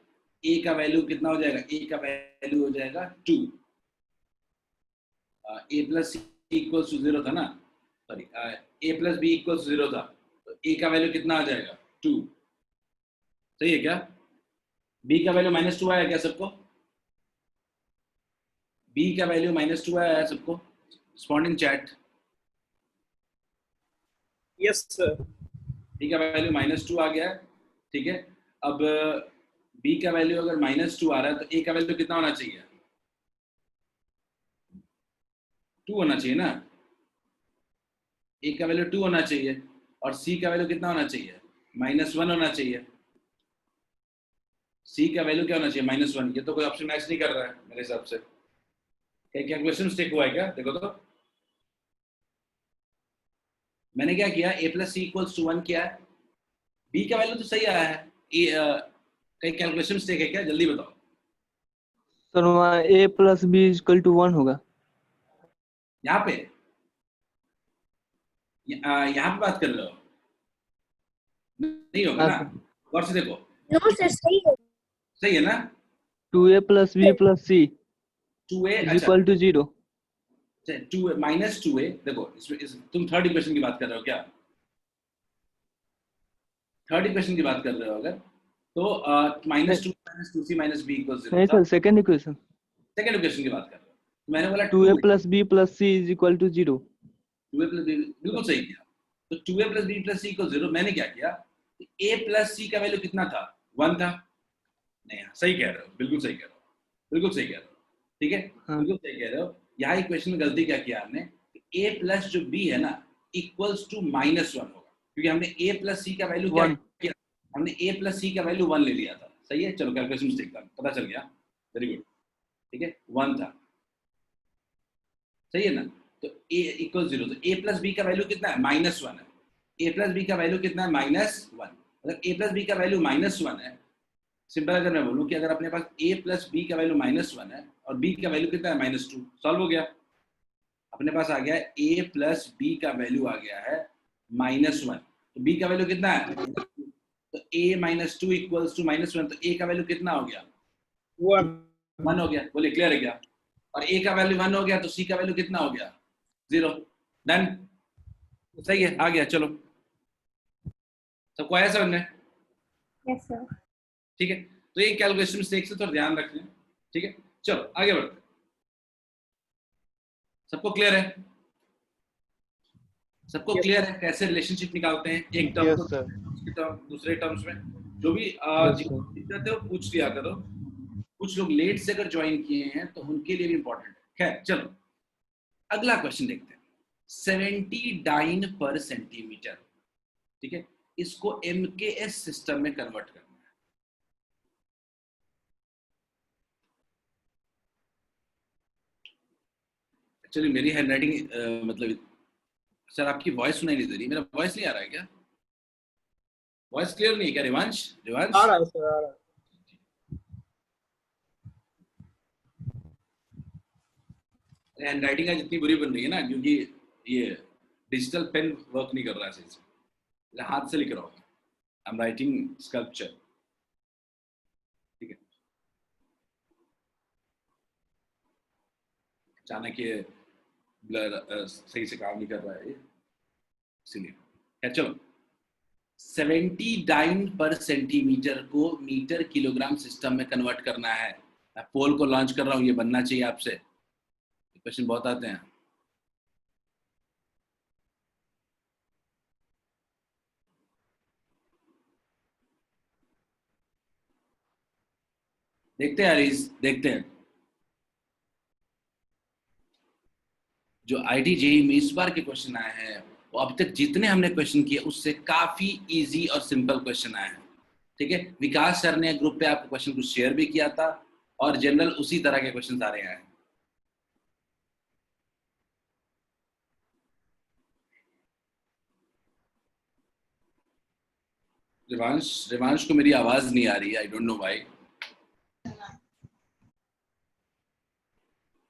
a का वैल्यू कितना हो जाएगा, a का वैल्यू हो जाएगा 2। a plus C equals to 0 था ना, sorry a plus B equals to 0 था, तो a का वैल्यू कितना आ जाएगा 2। सही है क्या, b का वैल्यू -2 आया क्या सबको, b का वैल्यू -2 आया है सबको, respond in chat. Yes sir. b का वैल्यू -2 आ गया है, ठीक है। अब b का वैल्यू अगर -2 आ रहा है तो a का वैल्यू कितना होना चाहिए, 2 होना चाहिए ना, a का वैल्यू 2 होना चाहिए, और c का वैल्यू कितना होना चाहिए, -1 होना चाहिए। सी का वैल्यू क्या होना चाहिए -1। ये तो कोई ऑप्शन मैच नहीं कर रहा है मेरे हिसाब से। क्या क्वेश्चन मिस्टेक हुआ है क्या? देखो तो मैंने क्या किया, a plus C equals to 1 किया है, b का वैल्यू तो सही आया है। कहीं कैलकुलेशन मिस्टेक है क्या? जल्दी बताओ। सर वहाँ a plus B equal to 1 होगा। यहाँ पे यहाँ पे बात कर रहे हो? नहीं होगा हाँ ना, सर। गौर से देखो। नो सर सही है। सही है ना? 2a plus b plus c 2a, is अच्छा इक्वल टू 0। 2 माइनस 2a, देखो तुम थर्ड इक्वेशन की बात कर रहे हो क्या? थर्ड इक्वेशन की बात कर रहे हो अगर तो -2 minus 2c minus b equal 0 नहीं था। Sir, second equation. Second equation की बात कर रहे हो तो मैंने बोला 2a plus b plus c is equal to 0। 2a plus b, बिल्कुल सही किया। तो 2a plus b plus c equal 0। मैंने क्या किया, a प्लस c का वैल्यू कितना था? 1 था। नहीं, सही कह रहे हो, बिल्कुल सही कह रहे हो, बिल्कुल सही कह रहे हो, ठीक है, हाँ। बिल्कुल सही कह रहे हो। यहाँ इक्वेशन में गलती क्या किया हमने, a प्लस जो b है ना इक्वल्स टू -1 होगा, क्योंकि हमने a प्लस c का वैल्यू क्या 1। किया, हमने a प्लस c का वैल्यू 1 ले लिया था। सही है, चलो कैलकुलेशन मिस्टेक था, पता चल गया, वेरी गुड, ठीक है, 1 था, सही है ना। तो a इक्वल 0, तो a प्लस बी का वैल्यू कितना है? -1 है। a प्लस बी का वैल्यू कितना है? -1। अगर a प्लस बी का वैल्यू -1 है, सिंपल अगर मैं बोलूं कि अगर अपने पास a प्लस बी का वैल्यू -1 है और b का वैल्यू कितना है? -2, सॉल्व हो गया। अपने पास आ गया a प्लस बी का वैल्यू आ गया है -1, तो b का वैल्यू कितना है? तो a -2 इक्वल्स टू -1, तो a का वैल्यू कितना हो गया? 1 हो गया। बोले क्लियर है क्या? और a का वैल्यू 1 हो गया तो c का वैल्यू कितना हो गया? 0। डन, सही है, आ गया। चलो सबको आया समझ में? Yes sir. ठीक है, तो ये कैलकुलेशन मिस्टेक से थोड़ा ध्यान रख लें, ठीक है। चलो आगे बढ़ते हैं। सबको क्लियर है? सबको क्लियर है कैसे रिलेशनशिप निकालते हैं एक टर्म Yes, को sir. दूसरे टर्म, दूसरे टर्म्स में? जो भी Yes, जिनको sir. दिक्कत है वो पूछ लिया करो। कुछ लोग लेट से अगर ज्वाइन किए हैं तो उनके लिए भी इंपॉर्टेंट है। खैर चलो अगला क्वेश्चन देखते हैं। 70 डाइन पर सेंटीमीटर, ठीक है, इसको एमकेएस सिस्टम में कन्वर्ट करना है। एक्चुअली मेरी हैंडराइटिंग मतलब सर आपकी वॉइस सुनाई नहीं दे रही, मेरा वॉइस नहीं आ रहा है क्या? वॉइस क्लियर नहीं है क्या? रिवांश, रिवांश आ रहा है सर, आ रहा है। हैंडराइटिंग आज इतनी बुरी बन रही है ना क्योंकि ये डिजिटल पेन वर्क नहीं कर रहा है सही से, हाथ से लिख रहा हूँ। आई एम राइटिंग स्कल्पचर, ठीक है। अचानक ये ब्लर सही से काम नहीं कर रहा है इसीलिए। चलो 70 डाइन पर सेंटीमीटर को मीटर किलोग्राम सिस्टम में कन्वर्ट करना है। मैं पोल को लॉन्च कर रहा हूँ, ये बनना चाहिए आपसे, क्वेश्चन बहुत आते हैं। देखते हैं हरीश, देखते हैं। जो आईटी जेईई में इस बार के क्वेश्चन आए हैं वो अब तक जितने हमने क्वेश्चन किए उससे काफी इजी और सिंपल क्वेश्चन आए हैं, ठीक है। विकास सर ने ग्रुप पे आपको क्वेश्चन कुछ शेयर भी किया था और जनरल उसी तरह के क्वेश्चन आ रहे हैं। रिवांश को मेरी आवाज नहीं आ रही है, आई डोंट नो व्हाई,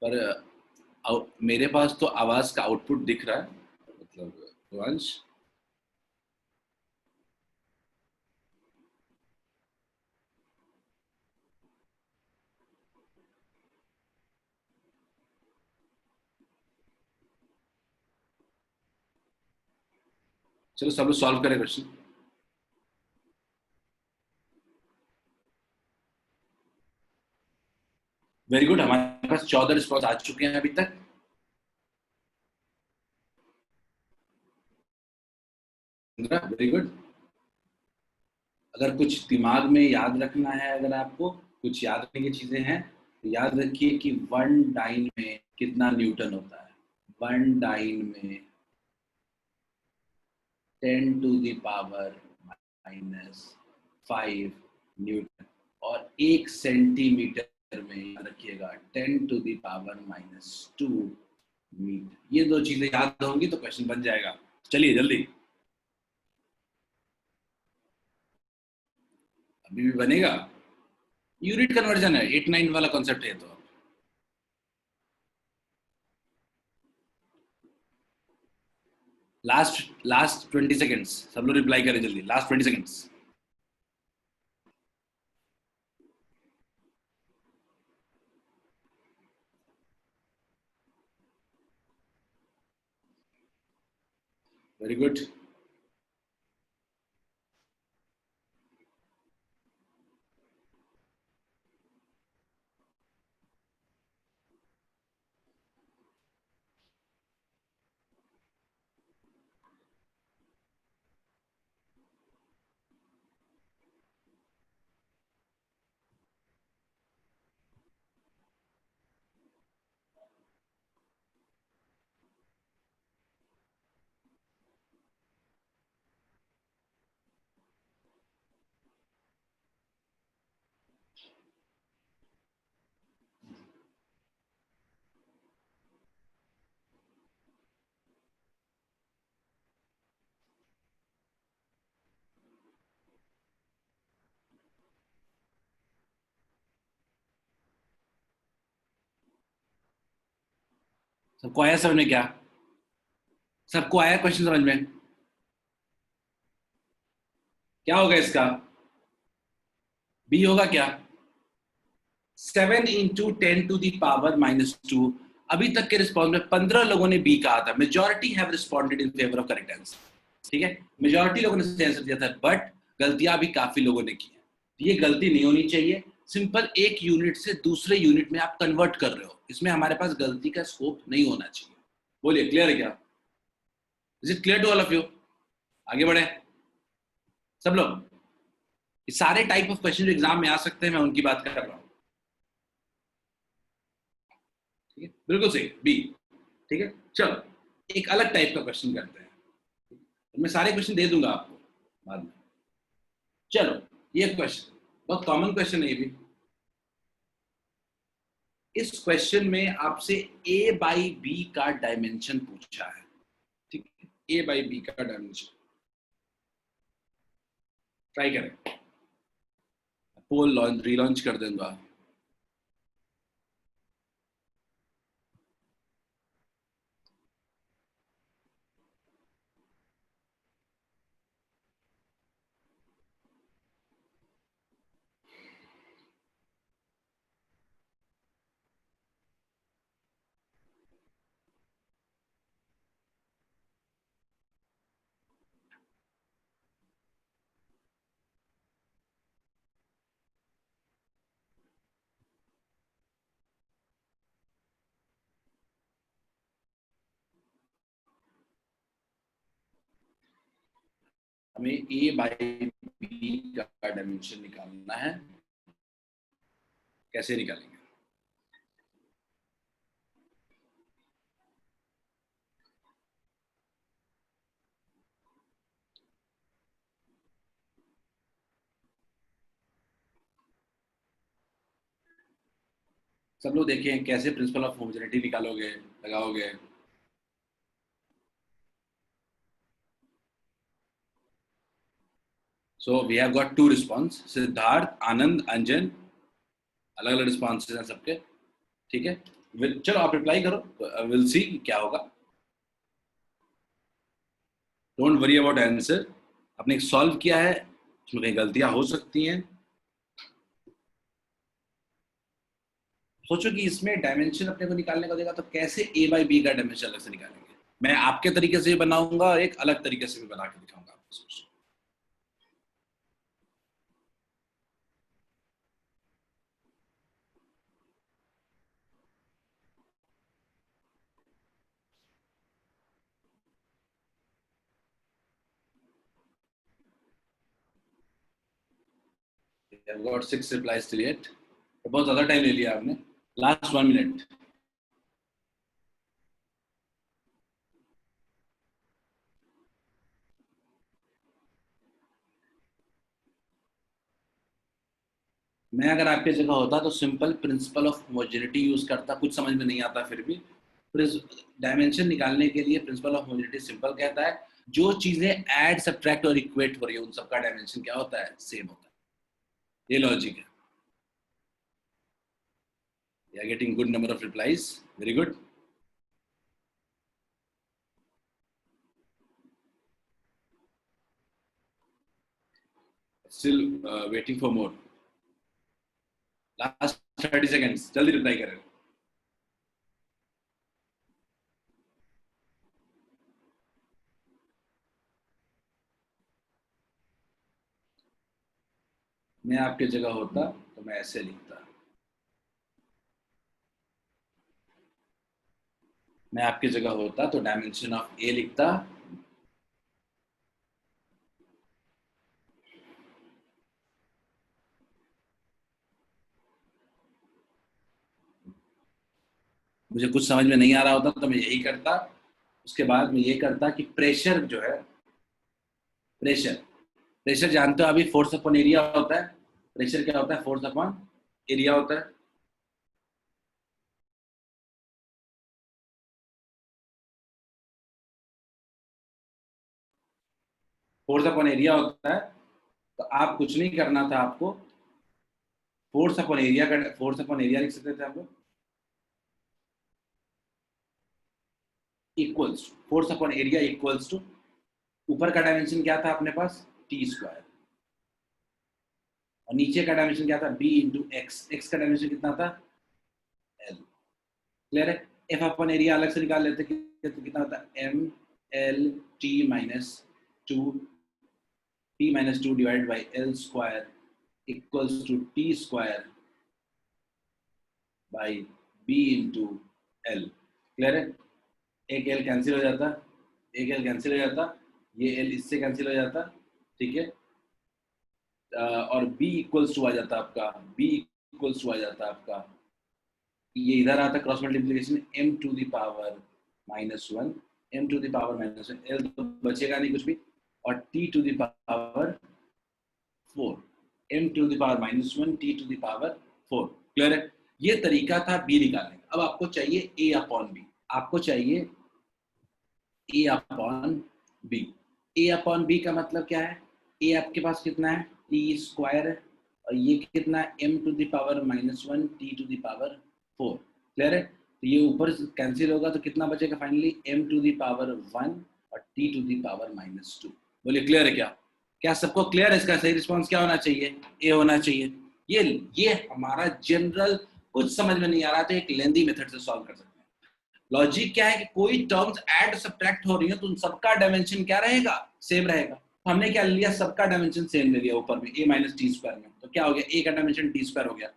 पर मेरे पास तो आवाज का आउटपुट दिख रहा है, मतलब रिवांश। चलो सब लोग सॉल्व करें क्वेश्चन। वेरी गुड, हमारे पास 14 रिस्पॉन्स आ चुके हैं अभी तक। Very good. अगर कुछ दिमाग में याद रखना है, अगर आपको कुछ याद रखने की चीजें हैं तो याद रखिए कि 1 डाइन में कितना न्यूटन होता है। 1 डाइन में 10 टू द पावर -5 न्यूटन, और 1 सेंटीमीटर में, याद रखिएगा 10⁻⁻2 मीटर। ये दो चीजें याद होंगी तो क्वेश्चन बन जाएगा। चलिए जल्दी, अभी भी बनेगा। यूनिट कन्वर्जन है, 8-9 वाला कॉन्सेप्ट है। तो लास्ट 20 सेकेंड्स, सब लोग रिप्लाई करें जल्दी, लास्ट 20 सेकेंड्स। Very good. सबको आया समझ में? क्या सबको आया क्वेश्चन समझ में? क्या होगा इसका? बी होगा क्या? 7 इंटू 10⁻⁻²। अभी तक के रिस्पॉन्स में 15 लोगों ने बी कहा था। Majority have responded in favour of correct answer. ठीक है, मेजॉरिटी लोगों ने सही आंसर दिया था, बट गलतियां भी काफी लोगों ने की है। ये गलती नहीं होनी चाहिए। सिंपल एक यूनिट से दूसरे यूनिट में आप कन्वर्ट कर रहे हो, इसमें हमारे पास गलती का स्कोप नहीं होना चाहिए। बोलिए, क्लियर है क्या? Is it clear to all of you? आगे बढ़े सब लोग। ये सारे टाइप ऑफ क्वेश्चन जो एग्जाम में आ सकते हैं, मैं उनकी बात कर रहा हूं। ठीक है, बिल्कुल सही, बी। ठीक है, चलो एक अलग टाइप का क्वेश्चन करते हैं। मैं सारे क्वेश्चन दे दूंगा आपको बाद में। चलो ये क्वेश्चन बहुत कॉमन क्वेश्चन है ये भी। इस क्वेश्चन में आपसे a बाई बी का डायमेंशन पूछा है। ठीक है, a बाई बी का डायमेंशन ट्राई करें। पोल रीलॉन्च कर दूंगा। हमें a बाई बी का डायमेंशन निकालना है। कैसे निकालेंगे? सब लोग देखें कैसे प्रिंसिपल ऑफ होमोजेनिटी निकालोगे, लगाओगे। So we have got 2 response, Siddharth, Anand, Anjan, अलग अलग रिस्पॉन्सेज हैं सबके। ठीक है, चलो आप रिप्लाई करो, विल सी क्या होगा। Don't worry about answer. आपने सॉल्व किया है, उसमें कहीं गलतियां हो सकती हैं। सोचो कि इसमें डायमेंशन अपने को निकालने को देगा, तो कैसे a बाई बी का डायमेंशन अलग से निकालेंगे? मैं आपके तरीके से बनाऊंगा और एक अलग तरीके से भी बना के दिखाऊंगा आपको। सोचो I've got 6 replies till yet. तो बहुत ज्यादा टाइम ले लिया आपने। Last 1 minute. मैं अगर आपके जगह होता तो simple principle of homogeneity use करता, कुछ समझ में नहीं आता फिर भी। डायमेंशन निकालने के लिए प्रिंसिपल ऑफ होमोजेनिटी सिंपल कहता है जो चीजें ऐड सब्ट्रैक्ट और इक्वेट हो रही है उन सबका डायमेंशन क्या होता है, सेम होता है। ये लॉजिक है। You are getting good number of replies. Very good. Still waiting for more. Last 30 seconds. जल्दी रिप्लाई करें। मैं आपके जगह होता तो मैं ऐसे लिखता। मैं आपके जगह होता तो डायमेंशन ऑफ ए लिखता, मुझे कुछ समझ में नहीं आ रहा होता तो मैं यही करता। उसके बाद मैं ये करता कि प्रेशर जो है, प्रेशर जानते हो अभी फोर्स अपॉन एरिया होता है। प्रेशर क्या होता है, फोर्स अपॉन एरिया होता है। फोर्स अपॉन एरिया होता है। तो आप कुछ नहीं करना था, आपको फोर्स अपॉन एरिया का फोर्स अपॉन एरिया लिख सकते थे आप लोग, equals force upon area equals to ऊपर का डायमेंशन क्या था अपने पास, टी स्क्वायर, और नीचे का डायमेंशन क्या था, बी इंटू एक्स। एक्स का डायमेंशन कितना था, एल। क्लियर है। एफ अपॉन एरिया अलग से निकाल लेते तो कितना होता, M L T minus two divide by L square equals to T square by B into L. Clear है। एक एल कैंसिल हो जाता, एक एल कैंसिल हो जाता, ये एल इससे कैंसिल हो जाता, ठीक है। और b इक्वल्स टू आ जाता आपका, b इक्वल्स टू आ जाता आपका, ये इधर आता cross multiplication m to the power -1, m to the power -1, l तो बचेगा नहीं कुछ भी, और t to the power 4, m to the power -1 t to the power 4। Clear है। ये तरीका था b निकालने का। अब आपको चाहिए a अपॉन b, आपको चाहिए a upon b। a upon b का मतलब क्या है, a आपके पास कितना है, टी स्क्वायर है, और ये कितना है, m to the power -1 t to the power 4। Clear है। तो ये ऊपर कैंसिल होगा तो कितना बचेगा finally, m to the power 1 और t टू द पावर -2। बोलिए क्लियर है क्या, क्या सबको क्लियर है। इसका सही रिस्पॉन्स क्या होना चाहिए, a होना चाहिए। ये हमारा जनरल, कुछ समझ में नहीं आ रहा तो एक लेंदी मेथड से सॉल्व कर सकते हैं। लॉजिक क्या है कि कोई टर्म्स ऐड सब्ट्रैक्ट हो रही है तो उन सबका डायमेंशन क्या रहेगा, सेम रहेगा। तो हमने क्या लिया, सबका डायमेंशन सेम ले लिया ऊपर में a माइनस टी स्क्वायर में, तो क्या हो गया, a का डायमेंशन टी स्क्वायर हो गया।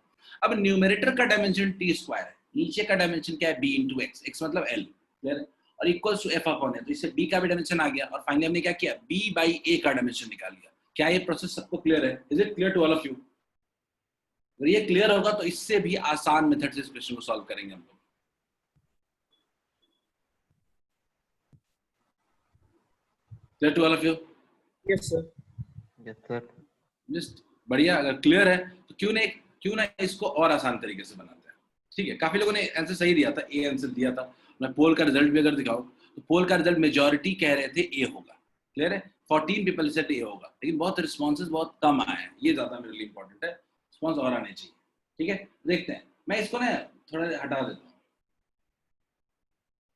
अब न्यूमरेटर का डायमेंशन टी स्क्वायर है, नीचे का डायमेंशन क्या है, b इंटू एक्स, एक्स मतलब l, क्लियर, और इक्वल्स टू f अपॉन है, तो इससे b का भी डायमेंशन आ गया, और फाइनली हमने क्या किया, b बाई a का डायमेंशन निकाल लिया। क्या ये प्रोसेस सबको क्लियर है, is it clear to all of you. अगर ये क्लियर होगा तो इससे भी आसान मेथड से इस क्वेश्चन को सॉल्व करेंगे हम लोग। Clear to all of you. Yes sir. Yes sir. Just बढ़िया। अगर क्लियर है तो क्यों ना इसको और आसान तरीके से बनाते हैं। ठीक है, काफी लोगों ने आंसर सही दिया था, ए आंसर दिया था। मैं पोल का रिजल्ट भी अगर दिखाऊं तो पोल का रिजल्ट मेजॉरिटी कह रहे थे ए होगा। क्लियर है, 14 पीपल सेड ए होगा, लेकिन बहुत रिस्पॉन्सेज बहुत कम आए हैं, ये ज्यादा मेरे लिए इंपॉर्टेंट है, रिस्पॉन्स और आने चाहिए। ठीक है, देखते हैं। मैं इसको ना थोड़ा हटा देता हूँ,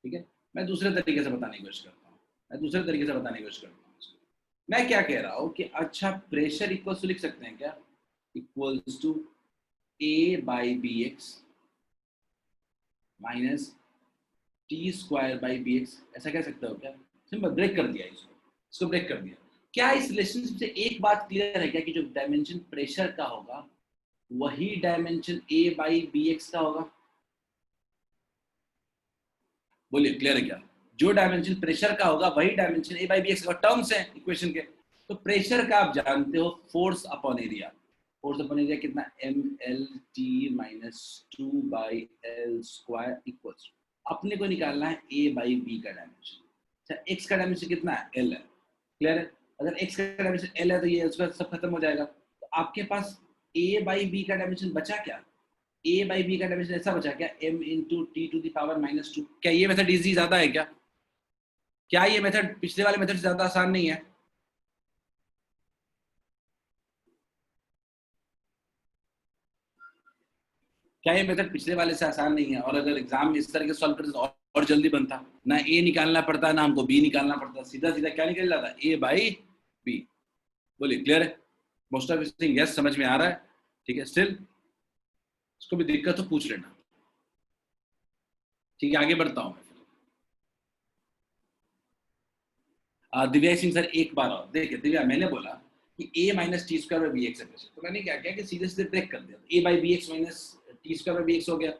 ठीक है, मैं दूसरे तरीके से बताने की कोशिश करता हूँ, मैं क्या कह रहा हूँ कि अच्छा प्रेशर इक्वल्स टू लिख सकते हैं क्या, equals to a by B X minus T square by B X, ऐसा कह सकते हो क्या। सिंपल ब्रेक कर दिया इसको ब्रेक कर दिया। क्या इस रिलेशनशिप से एक बात क्लियर है क्या कि जो डायमेंशन प्रेशर का होगा वही dimension a by B X का होगा। बोलिए क्लियर है क्या, जो डायमेंशन प्रेशर का होगा वही dimension a by B X का, टर्म्स है इक्वेशन के। तो प्रेशर का आप जानते हो force upon area, force upon area कितना, mlt minus 2 by L square equals, अपने को निकालना है a बाई बी का डायमेंशन। अच्छा x का डायमेंशन कितना है, l है। क्लियर है, अगर x का डायमेंशन l है तो ये स्क्वायर सब खत्म हो जाएगा। तो आपके पास a by b का डायमेंशन बचा क्या? a by b का डायमेंशन ऐसा बचा क्या? m into t to the power -2। क्या ये मेथड इजी ज्यादा है क्या? क्या ये मेथड पिछले वाले मेथड से ज्यादा आसान नहीं है? क्या ये मेथड पिछले वाले से आसान नहीं है? और अगर एग्जाम में इस तरह के सॉल्व करते तो और जल्दी बनता, ना ए निकालना पड़ता ना हमको बी निकालना पड़ता, सीधा सीधा क्या निकल जाता? ए बाई बी। बोलिए क्लियर है? मोस्ट ऑफ थिंग यस समझ में आ रहा है? ठीक है, स्टिल इसको भी दिक्कत तो पूछ लेना। ठीक है, आगे बढ़ता हूं मैं। दिव्या सिंह सर एक बार और देखिए, दिव्या मैंने बोला कि a minus T square by B X है, तो मैंने क्या किया कि सीधे सीधे ब्रेक कर दिया, a by B X minus T square by B X हो गया।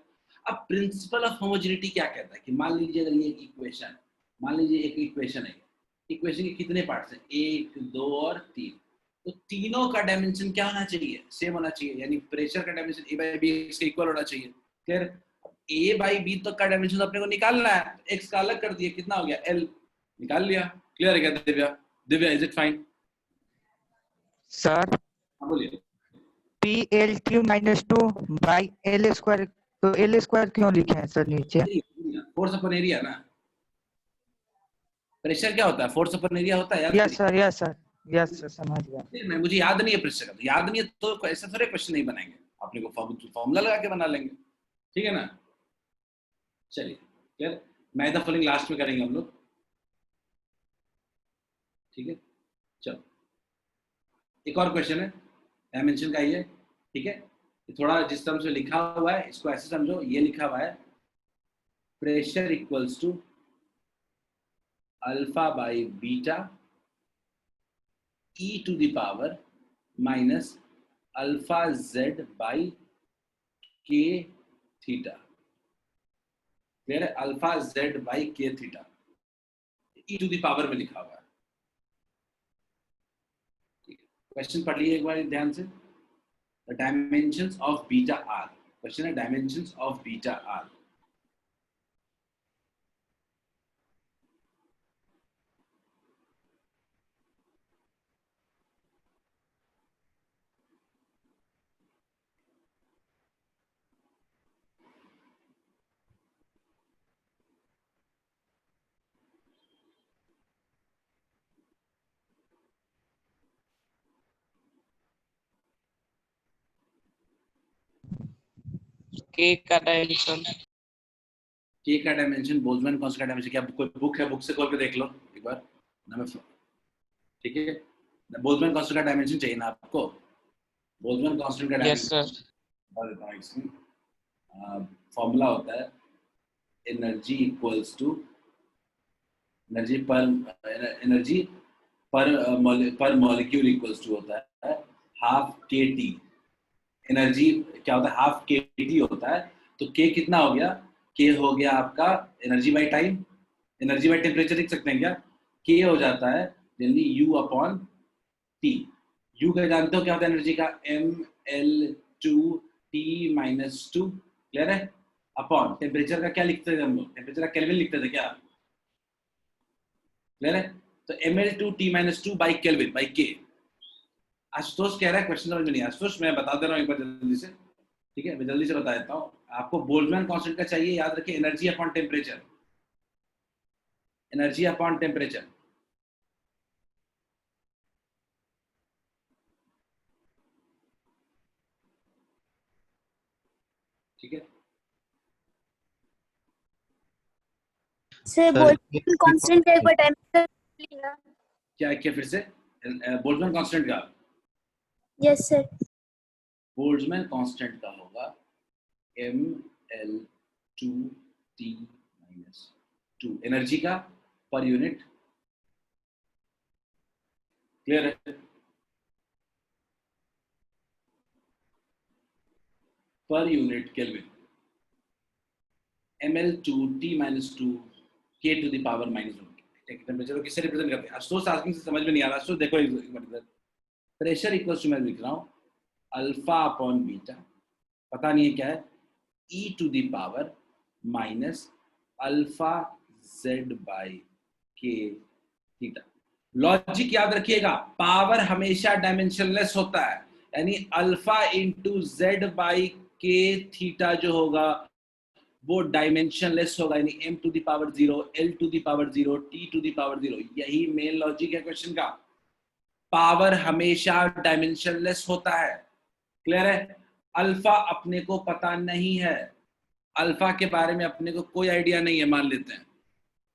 अब प्रिंसिपल ऑफ होमोजेनिटी क्या कहता है कि मान लीजिए अगर ये एक इक्वेशन, मान लीजिए एक इक्वेशन है, इक्वेशन के कितने पार्ट्स हैं? 1, 2 और 3, तो तीनों का डायमेंशन क्या होना चाहिए? सेम होना चाहिए, यानी प्रेशर का dimension a by B X के इक्वल होना चाहिए। क्लियर? a बाई बी तक का डायमेंशन अपने को निकालना है, x का अलग कर दिया, कितना हो गया? l, निकाल लिया। क्लियर है क्या Divya? Divya is it fine? Sir बोलिए। PL3 -2 बाई L स्क्वायर, तो L स्क्वायर क्यों लिखे हैं सर नीचे? फोर्स अपॉन एरिया ना, प्रेशर क्या होता है? फोर्स अपॉन एरिया होता है यार। Yes sir, yes sir, yes sir, समझ गया। मैं मुझे याद नहीं है प्रेशर का, तो याद नहीं है तो ऐसा थोड़े क्वेश्चन नहीं बनाएंगे, अपने को फॉर्मूला लगा के बना लेंगे। ठीक है ना? चलिए क्लियर, मैं द फॉलोइंग लास्ट में करेंगे हम लोग। ठीक है, चलो एक और क्वेश्चन है डायमेंशन का ही है। ठीक है, थोड़ा जिस तरह से लिखा हुआ है इसको ऐसे समझो, ये लिखा हुआ है pressure equals to alpha by beta e to the power minus alpha z by k theta. Clear है? Alpha z by k theta e to the power में लिखा हुआ है। क्वेश्चन पढ़ लीजिए एक बार ध्यान से। The dimensions of beta r, question है dimensions of beta r। के का डायमेंशन, के का डायमेंशन, बोल्ट्जमैन कांस्टेंट का डायमेंशन, क्या कोई बुक है? बुक से खोल के देख लो एक बार ना। ठीक है, बोल्ट्जमैन कांस्टेंट का डायमेंशन चाहिए ना आपको? बोल्ट्जमैन कांस्टेंट का यस डायमेंशन सर, बता देता हूं। इसमें फॉर्मूला होता है एनर्जी इक्वल्स टू एनर्जी पर मॉलिक्यूल इक्वल्स टू होता है हाफ के टी। एनर्जी क्या होता है? हाफ के टी होता है। तो के कितना हो गया? के हो गया आपका energy by time, energy by temperature लिख सकते हैं क्या? के हो जाता है generally you upon T. You का जानते हो क्या होता है एनर्जी का? ml2t-2। क्लियर है? अपॉन टेम्परेचर का क्या लिखते थे हम लोग? टेम्परेचर का केल्विन लिखते थे क्या? क्लियर है? तो ml2t-2 बाई केल्विन बाई के। आशुतोष कह रहा है क्वेश्चन समझ में नहीं। आशुतोष मैं बता दे रहा हूँ एक बार जल्दी से। ठीक है, मैं जल्दी से बता देता हूँ आपको। बोल्ट्जमैन कांस्टेंट का चाहिए, याद रखिए energy upon temperature, energy upon temperature. ठीक है, सर बोल्ट्जमैन कांस्टेंट का एक बार डायमेंशन लेना। क्या क्या फिर से? बोल्ट्जमैन कांस्टेंट का? Yes sir. बोल्ट्जमैन कांस्टेंट का होगा ml2t-2 एनर्जी का पर यूनिट। क्लियर है? पर unit kelvin ml2t-2 k to the power -1। Temperature को किससे रिप्रेजेंट करते हैं? आशुतोष आस्किंग से समझ में नहीं आ रहा। आशुतोष देखो एक बार इधर, प्रेशर इक्वल्स टू मैं लिख रहा हूँ अल्फा अपॉन बीटा, पता नहीं है क्या है, e to the power minus alpha z by k theta. Logic याद रखिएगा, पावर हमेशा डायमेंशनलेस होता है। यानी alpha into z by k theta जो होगा वो डायमेंशनलेस होगा, यानी m to the power 0, l to the power 0, t to the power 0। यही मेन लॉजिक है क्वेश्चन का। पावर हमेशा डायमेंशनलेस होता है। क्लियर है? अल्फा अपने को पता नहीं है, अल्फा के बारे में अपने को कोई आइडिया नहीं है, मान लेते हैं,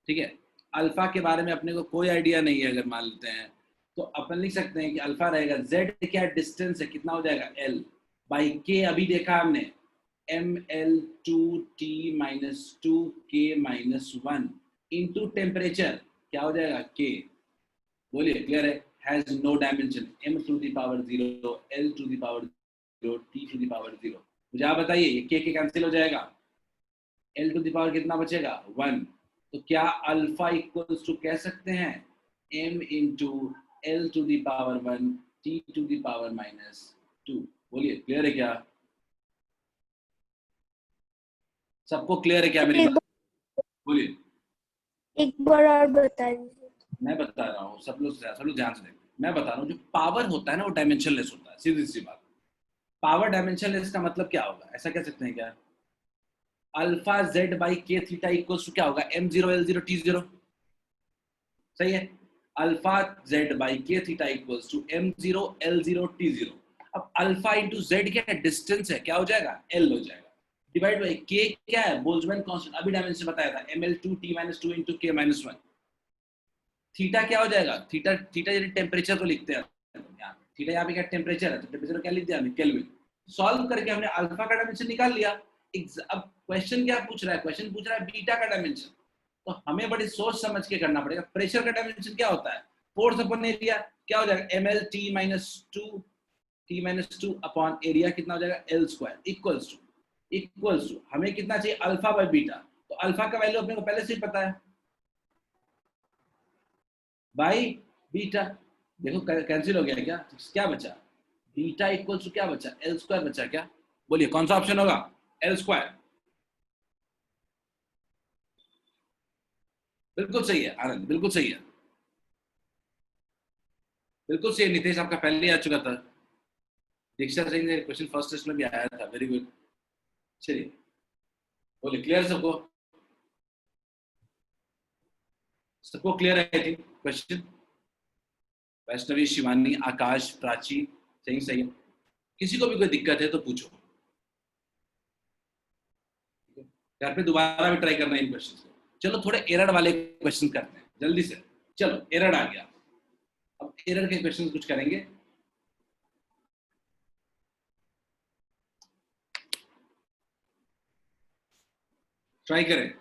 ठीक है, अल्फा के बारे में अपने को कोई आइडिया नहीं है, अगर मान लेते हैं तो अपन लिख सकते हैं कि अल्फा रहेगा, z क्या डिस्टेंस है, कितना हो जाएगा, l बाई k, अभी देखा हमने ml2t minus 2k minus 1 into temperature, क्या हो जाएगा, k। बोलिए, क्लियर है? Has no dimension, m to the power 0, l to the power 0, t to the power 0। मुझे आप बताइए, ये k कैंसिल हो जाएगा, l टू द पावर कितना बचेगा, 1। तो क्या अल्फा इक्वल्स टू कह सकते हैं m into l to the power 1, t to the power minus 2। बोलिए, क्लियर है क्या? सबको क्लियर है क्या मेरी बात? बोलिए। एक बार और बता दीजिए। मैं बता रहा हूँ, सब लोग ध्यान से देखो, मैं बता रहा हूँ, जो पावर होता है ना वो डायमेंशनलेस होता है, सीधी सी बात। पावर डायमेंशनलेस का मतलब क्या होगा, ऐसा कह सकते हैं क्या, alpha z by k theta equals to क्या होगा, m0 l0 t0। सही है? Alpha z by k theta equals to m0 l0 t0। अब अल्फा इंटू जेड क्या है, डिस्टेंस है, क्या हो जाएगा, l हो जाएगा, डिवाइड बाई k क्या है, बोल्ट्जमैन कांस्टेंट, अभी डायमेंशन बताया था, ml2t minus 2 into k minus 1। Theta क्या हो जाएगा, थीटा थीटा यानी टेम्परेचर को लिखते हैं यहाँ, थीटा यहाँ पे क्या टेम्परेचर है, तो टेम्परेचर क्या लिख दिया हमने, केल्विन। सॉल्व करके हमने अल्फा का डायमेंशन निकाल लिया। अब क्वेश्चन क्या पूछ रहा है, क्वेश्चन पूछ रहा है बीटा का डायमेंशन, तो हमें बड़ी सोच समझ के करना पड़ेगा। प्रेशर का डायमेंशन क्या होता है, फोर्स अपॉन एरिया, क्या हो जाएगा, ml t minus 2 upon area, कितना हो जाएगा, l स्क्वायर इक्वल्स टू हमें कितना चाहिए, अल्फा बाई बीटा। तो अल्फा का वैल्यू अपने को पहले से ही पता है, बाई बीटा। देखो कैंसिल हो गया क्या, क्या बचा, बीटा इक्वल्स टू क्या बचा, l स्क्वायर बचा क्या। बोलिए कौन सा ऑप्शन होगा, l स्क्वायर। बिल्कुल सही है आनंद, बिल्कुल सही है, बिल्कुल सही है। नितेश आपका पहले ही आ चुका था, दीक्षा सिंह ने क्वेश्चन फर्स्ट टेस्ट में भी आया था, वेरी गुड। चलिए बोलिए, क्लियर सबको, सबको क्लियर है क्वेश्चन। वैष्णवी, शिवानी, आकाश, प्राची, सही है। किसी को भी कोई दिक्कत है तो पूछो, घर पे दोबारा भी ट्राई करना है इन क्वेश्चंस को। चलो थोड़े एरर वाले क्वेश्चन करते हैं जल्दी से। चलो एरर आ गया, अब एरर के क्वेश्चन कुछ करेंगे। ट्राई करें।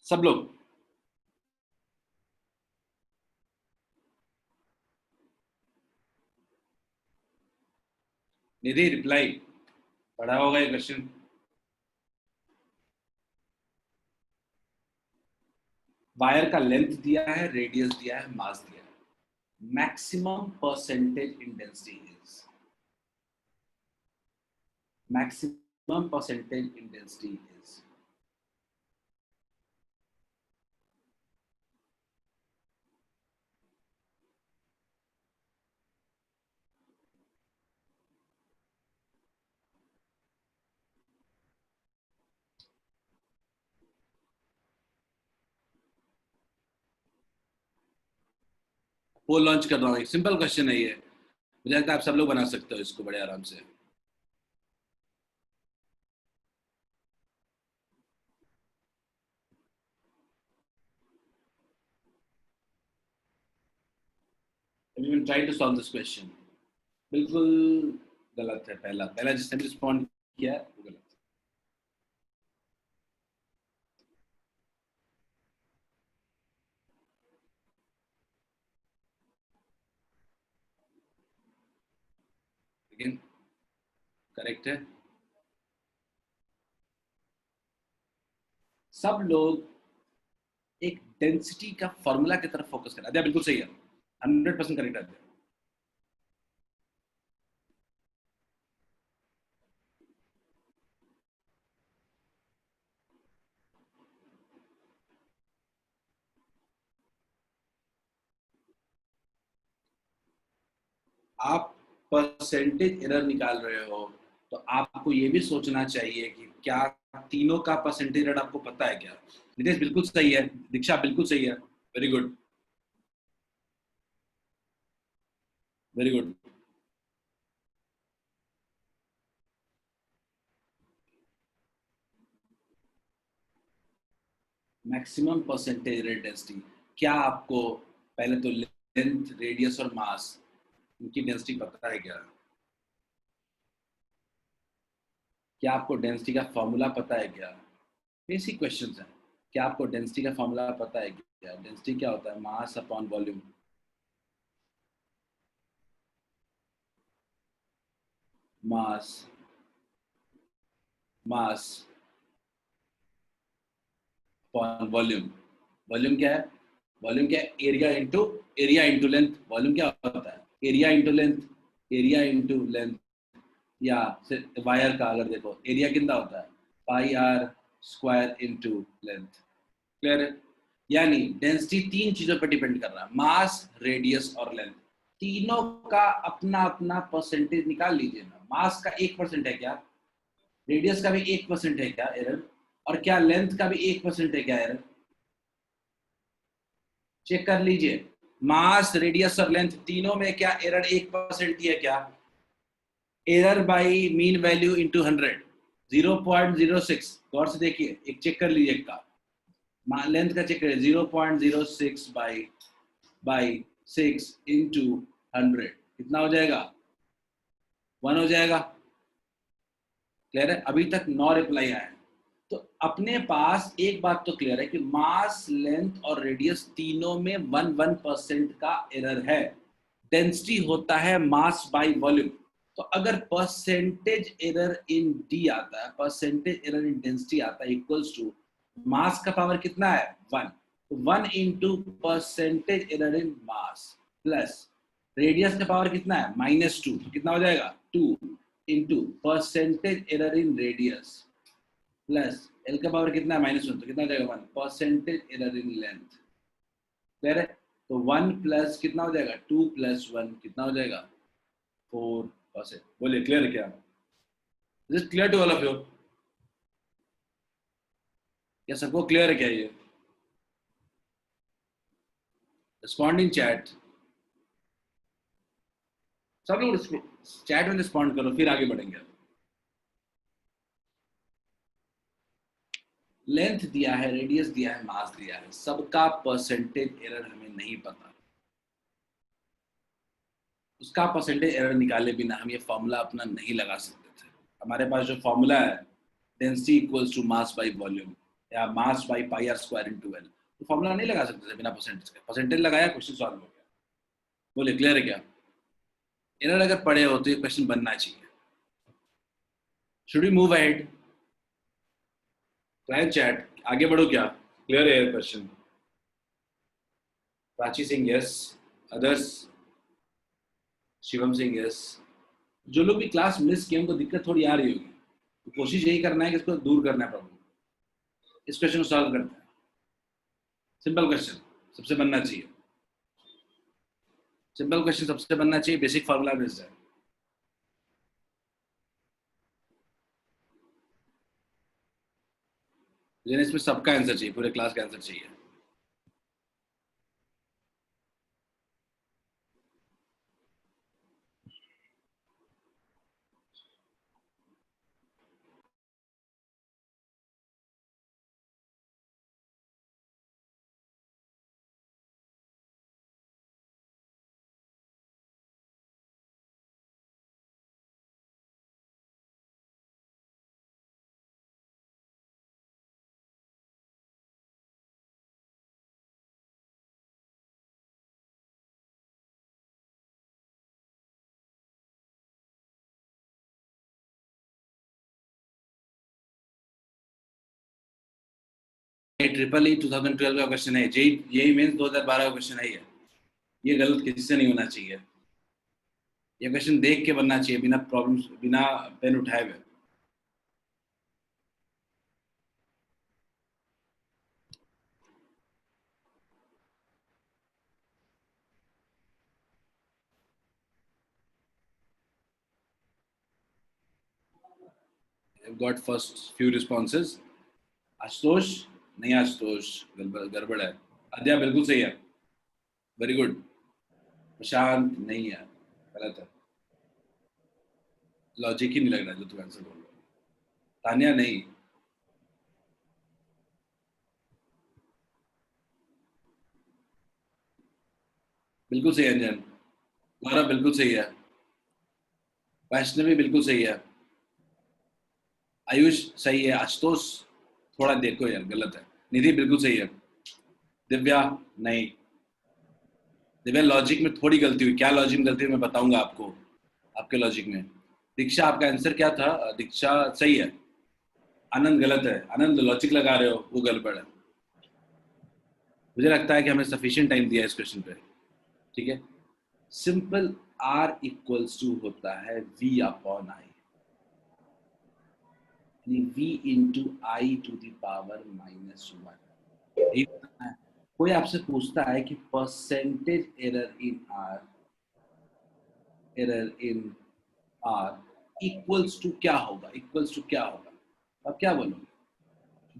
सब लोग निधि रिप्लाई पढ़ा होगा ये क्वेश्चन। वायर का लेंथ दिया है, रेडियस दिया है, मास दिया है, maximum percentage in density is, maximum percentage in density is, वो लॉन्च कर रहा हूँ। एक सिंपल क्वेश्चन है ये, मुझे लगता है आप सब लोग बना सकते हो इसको बड़े आराम से। Everyone try to solve this question। बिल्कुल गलत है, पहला जिसने भी रिस्पॉन्ड किया है वो गलत है। लेकिन करेक्ट है। सब लोग एक डेंसिटी का फॉर्मूला की तरफ फोकस कर रहे हैं, बिल्कुल सही है, 100% करेक्ट है। आप परसेंटेज एरर निकाल रहे हो तो आपको ये भी सोचना चाहिए कि क्या तीनों का परसेंटेज एरर आपको पता है क्या। नितेश बिल्कुल सही है, दीक्षा बिल्कुल सही है, very good very good. Maximum percentage error density, क्या आपको पहले तो लेंथ, रेडियस और मास इनकी डेंसिटी पता है क्या? क्या आपको डेंसिटी का फॉर्मूला पता है क्या? बेसिक क्वेश्चंस हैं। क्या आपको डेंसिटी का फॉर्मूला पता है क्या? डेंसिटी क्या होता है? Mass upon volume. Mass mass upon volume. Volume क्या है? वॉल्यूम क्या है? Area into length. वॉल्यूम क्या होता है? Area into length. Area into length, या वायर का अगर देखो एरिया कितना होता है? Pi R square into length. Clear है? यानी डेंसिटी तीन चीजों पर डिपेंड कर रहा है, मास, रेडियस और लेंथ। तीनों का अपना अपना परसेंटेज निकाल लीजिए ना। मास का 1% है क्या? रेडियस का भी 1% है क्या एरर? और क्या लेंथ का भी 1% है क्या एरर? चेक कर लीजिए, मास, रेडियस और लेंथ तीनों में क्या एरर 1% ही है क्या? Error by mean value into 100, 0.06। गौर से देखिए, एक चेक कर लीजिए का लेंथ का चेक करिए, 0.06 बाई 6 इंटू 100 कितना हो जाएगा? 1 हो जाएगा। क्लियर है? अभी तक 9 रिप्लाई आए। तो अपने पास एक बात तो क्लियर है कि मास, लेंथ और रेडियस तीनों में 1% का एरर है। डेंसिटी होता है मास बाय वॉल्यूम। तो अगर परसेंटेज एरर इन डी आता है, परसेंटेज एरर इन डेंसिटी आता है इक्वल्स टू मास का पावर कितना है? 1। तो 1 इंटू परसेंटेज एरर इन मास प्लस रेडियस का पावर कितना है? -2। तो कितना हो जाएगा? 2 इंटू परसेंटेज एरर इन रेडियस प्लस एल का पावर कितना है? -1। तो कितना हो जाएगा? 1 percentage error in length. Clear है? तो 1 प्लस कितना हो जाएगा? 2 प्लस 1 कितना हो जाएगा? 4%। बोलिए क्लियर है क्या? Is it clear to all of you? क्या सबको क्लियर है क्या ये? Respond in chat. सब लोग चैट में रिस्पॉन्ड करो, फिर आगे बढ़ेंगे। लेंथ दिया है, रेडियस दिया है, मास दिया है, सबका परसेंटेज एरर हमें नहीं पता। उसका परसेंटेज एरर निकाले बिना हम ये फॉर्मूला अपना नहीं लगा सकते थे। हमारे पास जो फॉर्मूला है, density equals to mass by volume या mass by pi R square into L, तो फॉर्मूला नहीं लगा सकते थे बिना परसेंटेज के। परसेंटेज लगाया, क्वेश्चन सॉल्व हो गया। बोलिए क्लियर है क्या? एरर अगर पड़े हो तो ये क्वेश्चन बनना चाहिए। Should we move ahead? Try chat, आगे बढ़ो क्या? क्लियर है question? Prachi Singh yes, others? Shivam Singh yes. जो लोग भी क्लास मिस किए उनको दिक्कत थोड़ी आ रही होगी, तो कोशिश यही करना है कि इसको दूर करना है प्रॉब्लम। इस क्वेश्चन को सॉल्व करते हैं। सिंपल क्वेश्चन सबसे बनना चाहिए, सिंपल क्वेश्चन सबसे बनना चाहिए, बेसिक फार्मूला बेस्ड है। लेकिन इसमें सबका आंसर चाहिए, पूरे क्लास का आंसर चाहिए। ट्रिपल ई 2012 का क्वेश्चन है, जेई जेई मेंस 2012 का क्वेश्चन है ये गलत किसी से नहीं होना चाहिए। ये क्वेश्चन देख के बनना चाहिए, बिना प्रॉब्लम, बिना पेन उठाए हुए। Got first few responses. Ashutosh, नहीं आशुतोष, गड़बड़ है। आद्या बिल्कुल सही है, वेरी गुड। प्रशांत नहीं है, गलत है, लॉजिक ही नहीं लग रहा जो तुम आंसर बोल रहे हो। तानिया नहीं, बिल्कुल सही है। अंजन, गौरव बिल्कुल सही है, वैष्णवी बिल्कुल सही है, आयुष सही है, आशुतोष थोड़ा देखो यार गलत है, निधि बिल्कुल सही है, दिव्या नहीं, दिव्या लॉजिक में थोड़ी गलती हुई। क्या लॉजिक में गलती हुई मैं बताऊंगा आपको, आपके लॉजिक में। दीक्षा आपका आंसर क्या था? दीक्षा सही है, आनंद गलत है। आनंद लॉजिक लगा रहे हो, वो गड़बड़ है। मुझे लगता है कि हमें सफिशिएंट टाइम दिया है इस क्वेश्चन पे, ठीक है। सिंपल R इक्वल्स टू होता है V upon I, V into I to the power -1। कोई आपसे पूछता है कि percentage error in R equals to क्या होगा, इक्वल्स टू क्या होगा, अब क्या बोलोगे?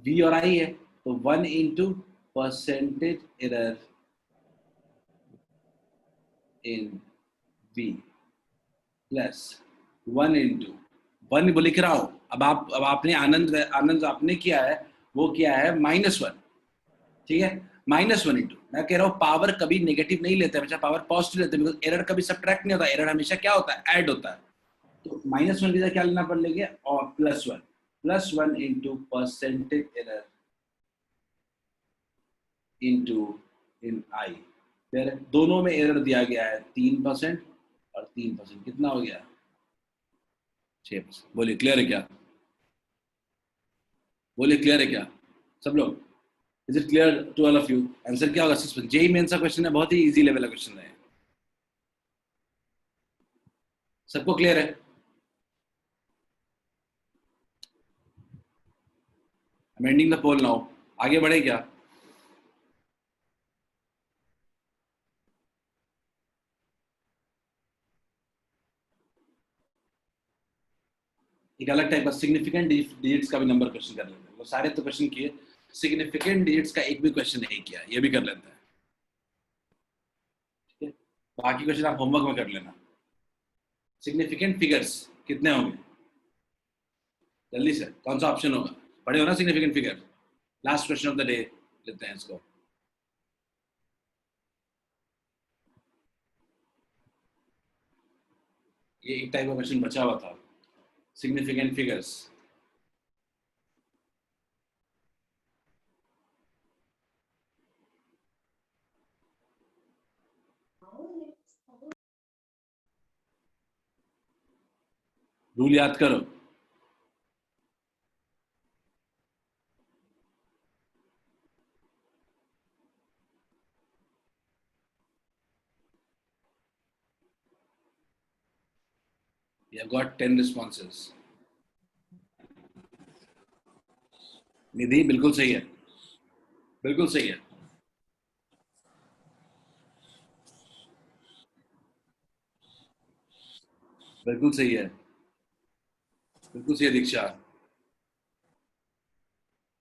V और I है तो 1 इंटू परसेंटेज एरर इन V प्लस 1 इंटू 1 लिख रहा हूं। अब आपने आनंद आपने किया है, वो किया है -1, ठीक है। -1 इंटू, मैं कह रहा हूँ पावर कभी नेगेटिव नहीं लेते, हमेशा पावर पॉजिटिव लेते हैं, बिकॉज एरर कभी सब्ट्रैक्ट नहीं होता, एरर हमेशा क्या होता है, ऐड होता है। तो -1 की जगह क्या लेना पड़ेगा, और +1 इंटू परसेंटेज एरर इंटू इन आई। फिर दोनों में एरर दिया गया है 3% और 3%, कितना हो गया, 6%। बोलिए क्लियर है क्या, बोलिए क्लियर है क्या सब लोग? Is it clear to all of you? Answer क्या होगा 6%। जेई मेंस का क्वेश्चन है, बहुत ही इजी लेवल का क्वेश्चन है। सबको क्लियर है? I'm ending the poll now. आगे बढ़े क्या? एक अलग टाइप का सिग्निफिकेंट डिजिट्स का भी नंबर क्वेश्चन कर लेते हैं। वो सारे तो क्वेश्चन किए, सिग्निफिकेंट डिजिट्स का एक भी क्वेश्चन नहीं किया, ये भी कर लेते हैं, ठीक है। बाकी क्वेश्चन आप होमवर्क में कर लेना। सिग्निफिकेंट फिगर्स कितने होंगे, जल्दी से कौन सा ऑप्शन होगा? पढ़े हो ना significant figure? Last question of the day लेते हैं इसको। ये एक टाइप का क्वेश्चन बचा हुआ था, सिग्निफिकेंट फिगर्स। रूल याद करो। We have got 10 responses. निधि बिल्कुल सही है, बिल्कुल सही है। बिल्कुल सही है, बिल्कुल सही है। दीक्षा,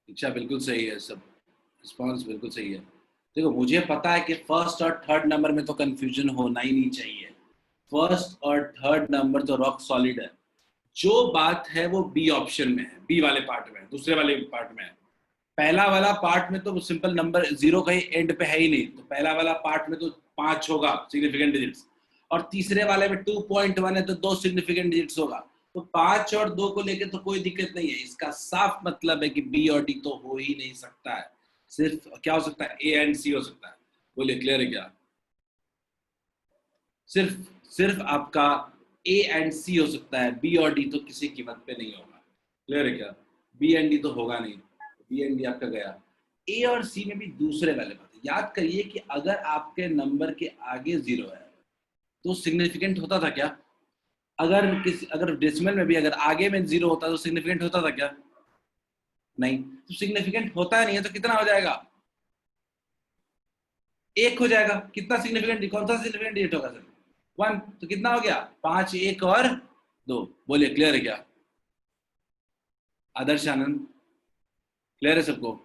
दीक्षा बिल्कुल सही है, सब रिस्पॉन्स बिल्कुल सही है। देखो मुझे पता है कि फर्स्ट और थर्ड नंबर में तो कंफ्यूजन होना ही नहीं चाहिए। फर्स्ट और थर्ड नंबर तो रॉक सॉलिड है। जो बात है वो बी ऑप्शन में है, बी वाले पार्ट में, दूसरे वाले पार्ट में है। पहला वाला पार्ट में तो सिंपल नंबर 0 कहीं एंड पे है ही नहीं, तो पहला वाला पार्ट में तो 5 होगा सिग्निफिकेंट डिजिट्स, और तीसरे वाले में 2.1 है तो 2 सिग्निफिकेंट डिजिट्स होगा। तो 5 और 2 को लेकर तो कोई दिक्कत नहीं है। इसका साफ मतलब है कि बी और डी तो हो ही नहीं सकता है, सिर्फ क्या हो सकता है, ए एंड सी हो सकता है। बोलिए क्लियर है क्या? सिर्फ आपका ए एंड सी हो सकता है, बी और डी तो किसी कीमत पे नहीं होगा। क्लियर है क्या? बी एंड डी तो होगा नहीं, बी एंड डी आपका गया। ए और सी में भी दूसरे वाले बात याद करिए कि अगर आपके नंबर के आगे 0 है तो सिग्निफिकेंट होता था क्या? अगर डेसिमल में भी अगर आगे में 0 होता तो सिग्निफिकेंट होता था क्या? नहीं। तो सिग्निफिकेंट होता नहीं है तो कितना हो जाएगा? 1 हो जाएगा। कितना सिग्निफिकेंट, कौन सा सिग्निफिकेंट डिजिट होगा सर? 1। तो कितना हो गया? 5, 1 और 2। बोलिए क्लियर है क्या? आदर्श आनंद, क्लियर है सबको?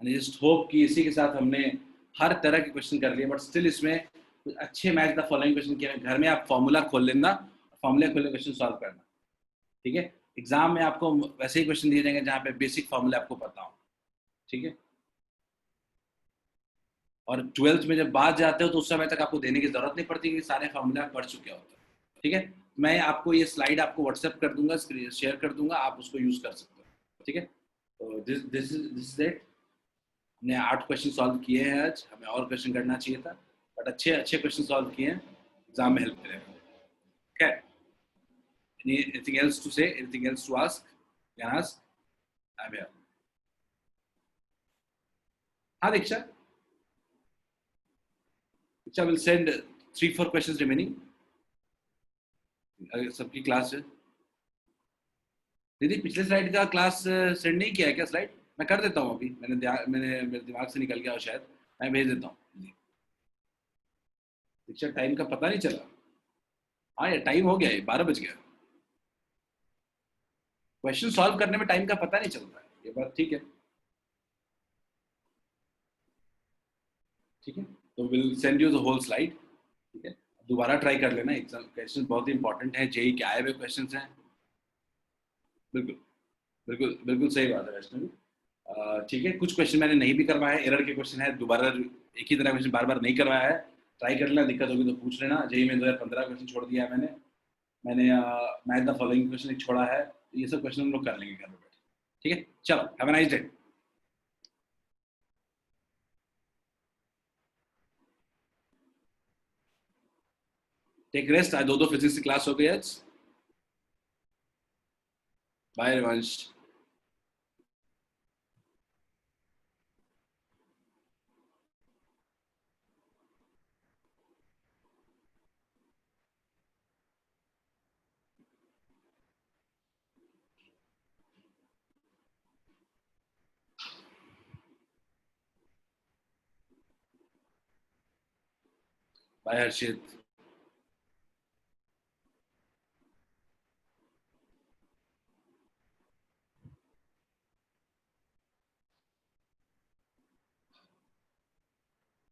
जस्ट होप कि इसी के साथ हमने हर तरह के क्वेश्चन कर लिए, बट स्टिल इसमें कुछ अच्छे मैच द फॉलोइंग क्वेश्चन किए हैं। घर में आप फॉर्मूला खोल लेना, फॉर्मूले खोले क्वेश्चन सॉल्व करना, ठीक है? एग्जाम में आपको वैसे ही क्वेश्चन दिए जाएंगे जहाँ पे बेसिक फॉर्मूले आपको पता हो, ठीक है? और 12th में जब बाद जाते हो तो उस समय तक आपको देने की जरूरत नहीं पड़ती क्योंकि सारे फॉर्मूले आप पढ़ चुके होते हैं, ठीक है? मैं आपको ये स्लाइड आपको व्हाट्सएप कर दूंगा, शेयर कर दूंगा, आप उसको यूज कर सकते हो, ठीक है? तो दिस इज इट। हमने 8 क्वेश्चन सॉल्व किए हैं आज, हमें और क्वेश्चन करना चाहिए था, बट अच्छे अच्छे क्वेश्चन सॉल्व किए हैं, एग्जाम में हेल्प करेगा। Okay, anything else to say, anything else to ask? Can ask? I am here. हाँ Diksha, Diksha will send 3-4 questions remaining. सबकी क्लास है दीदी, पिछले स्लाइड का क्लास सेंड नहीं किया है क्या? स्लाइड मैं कर देता हूँ अभी, मेरे दिमाग से निकल गया और शायद मैं भेज देता हूँ। दीक्षा टाइम का पता नहीं चला। हाँ यार टाइम हो गया है, 12 बज गया। क्वेश्चन सॉल्व करने में टाइम का पता नहीं चलता है, ये बात ठीक है, ठीक है? तो will send you the whole slide, ठीक है? दोबारा ट्राई कर लेना, एग्जाम क्वेश्चन बहुत ही इंपॉर्टेंट है, जेई के आए हुए क्वेश्चन हैं। बिल्कुल बिल्कुल बिल्कुल सही बात है वैष्णवी। ठीक है, कुछ क्वेश्चन मैंने नहीं भी करवाया है, एरर के क्वेश्चन है, दोबारा एक ही तरह क्वेश्चन बार बार नहीं करवाया है, ट्राई कर लेना, दिक्कत होगी तो पूछ लेना। जेई में 2015 क्वेश्चन छोड़ दिया है मैंने मैथ द फॉलोइंग क्वेश्चन एक छोड़ा है, ये सब क्वेश्चन हम लोग कर लेंगे घर में बैठे, ठीक है? चलो, have a nice day. Take rest, आज 2-2 फिजिक्स की क्लास हो गई आज। बाय रवंश। बाय हर्षित।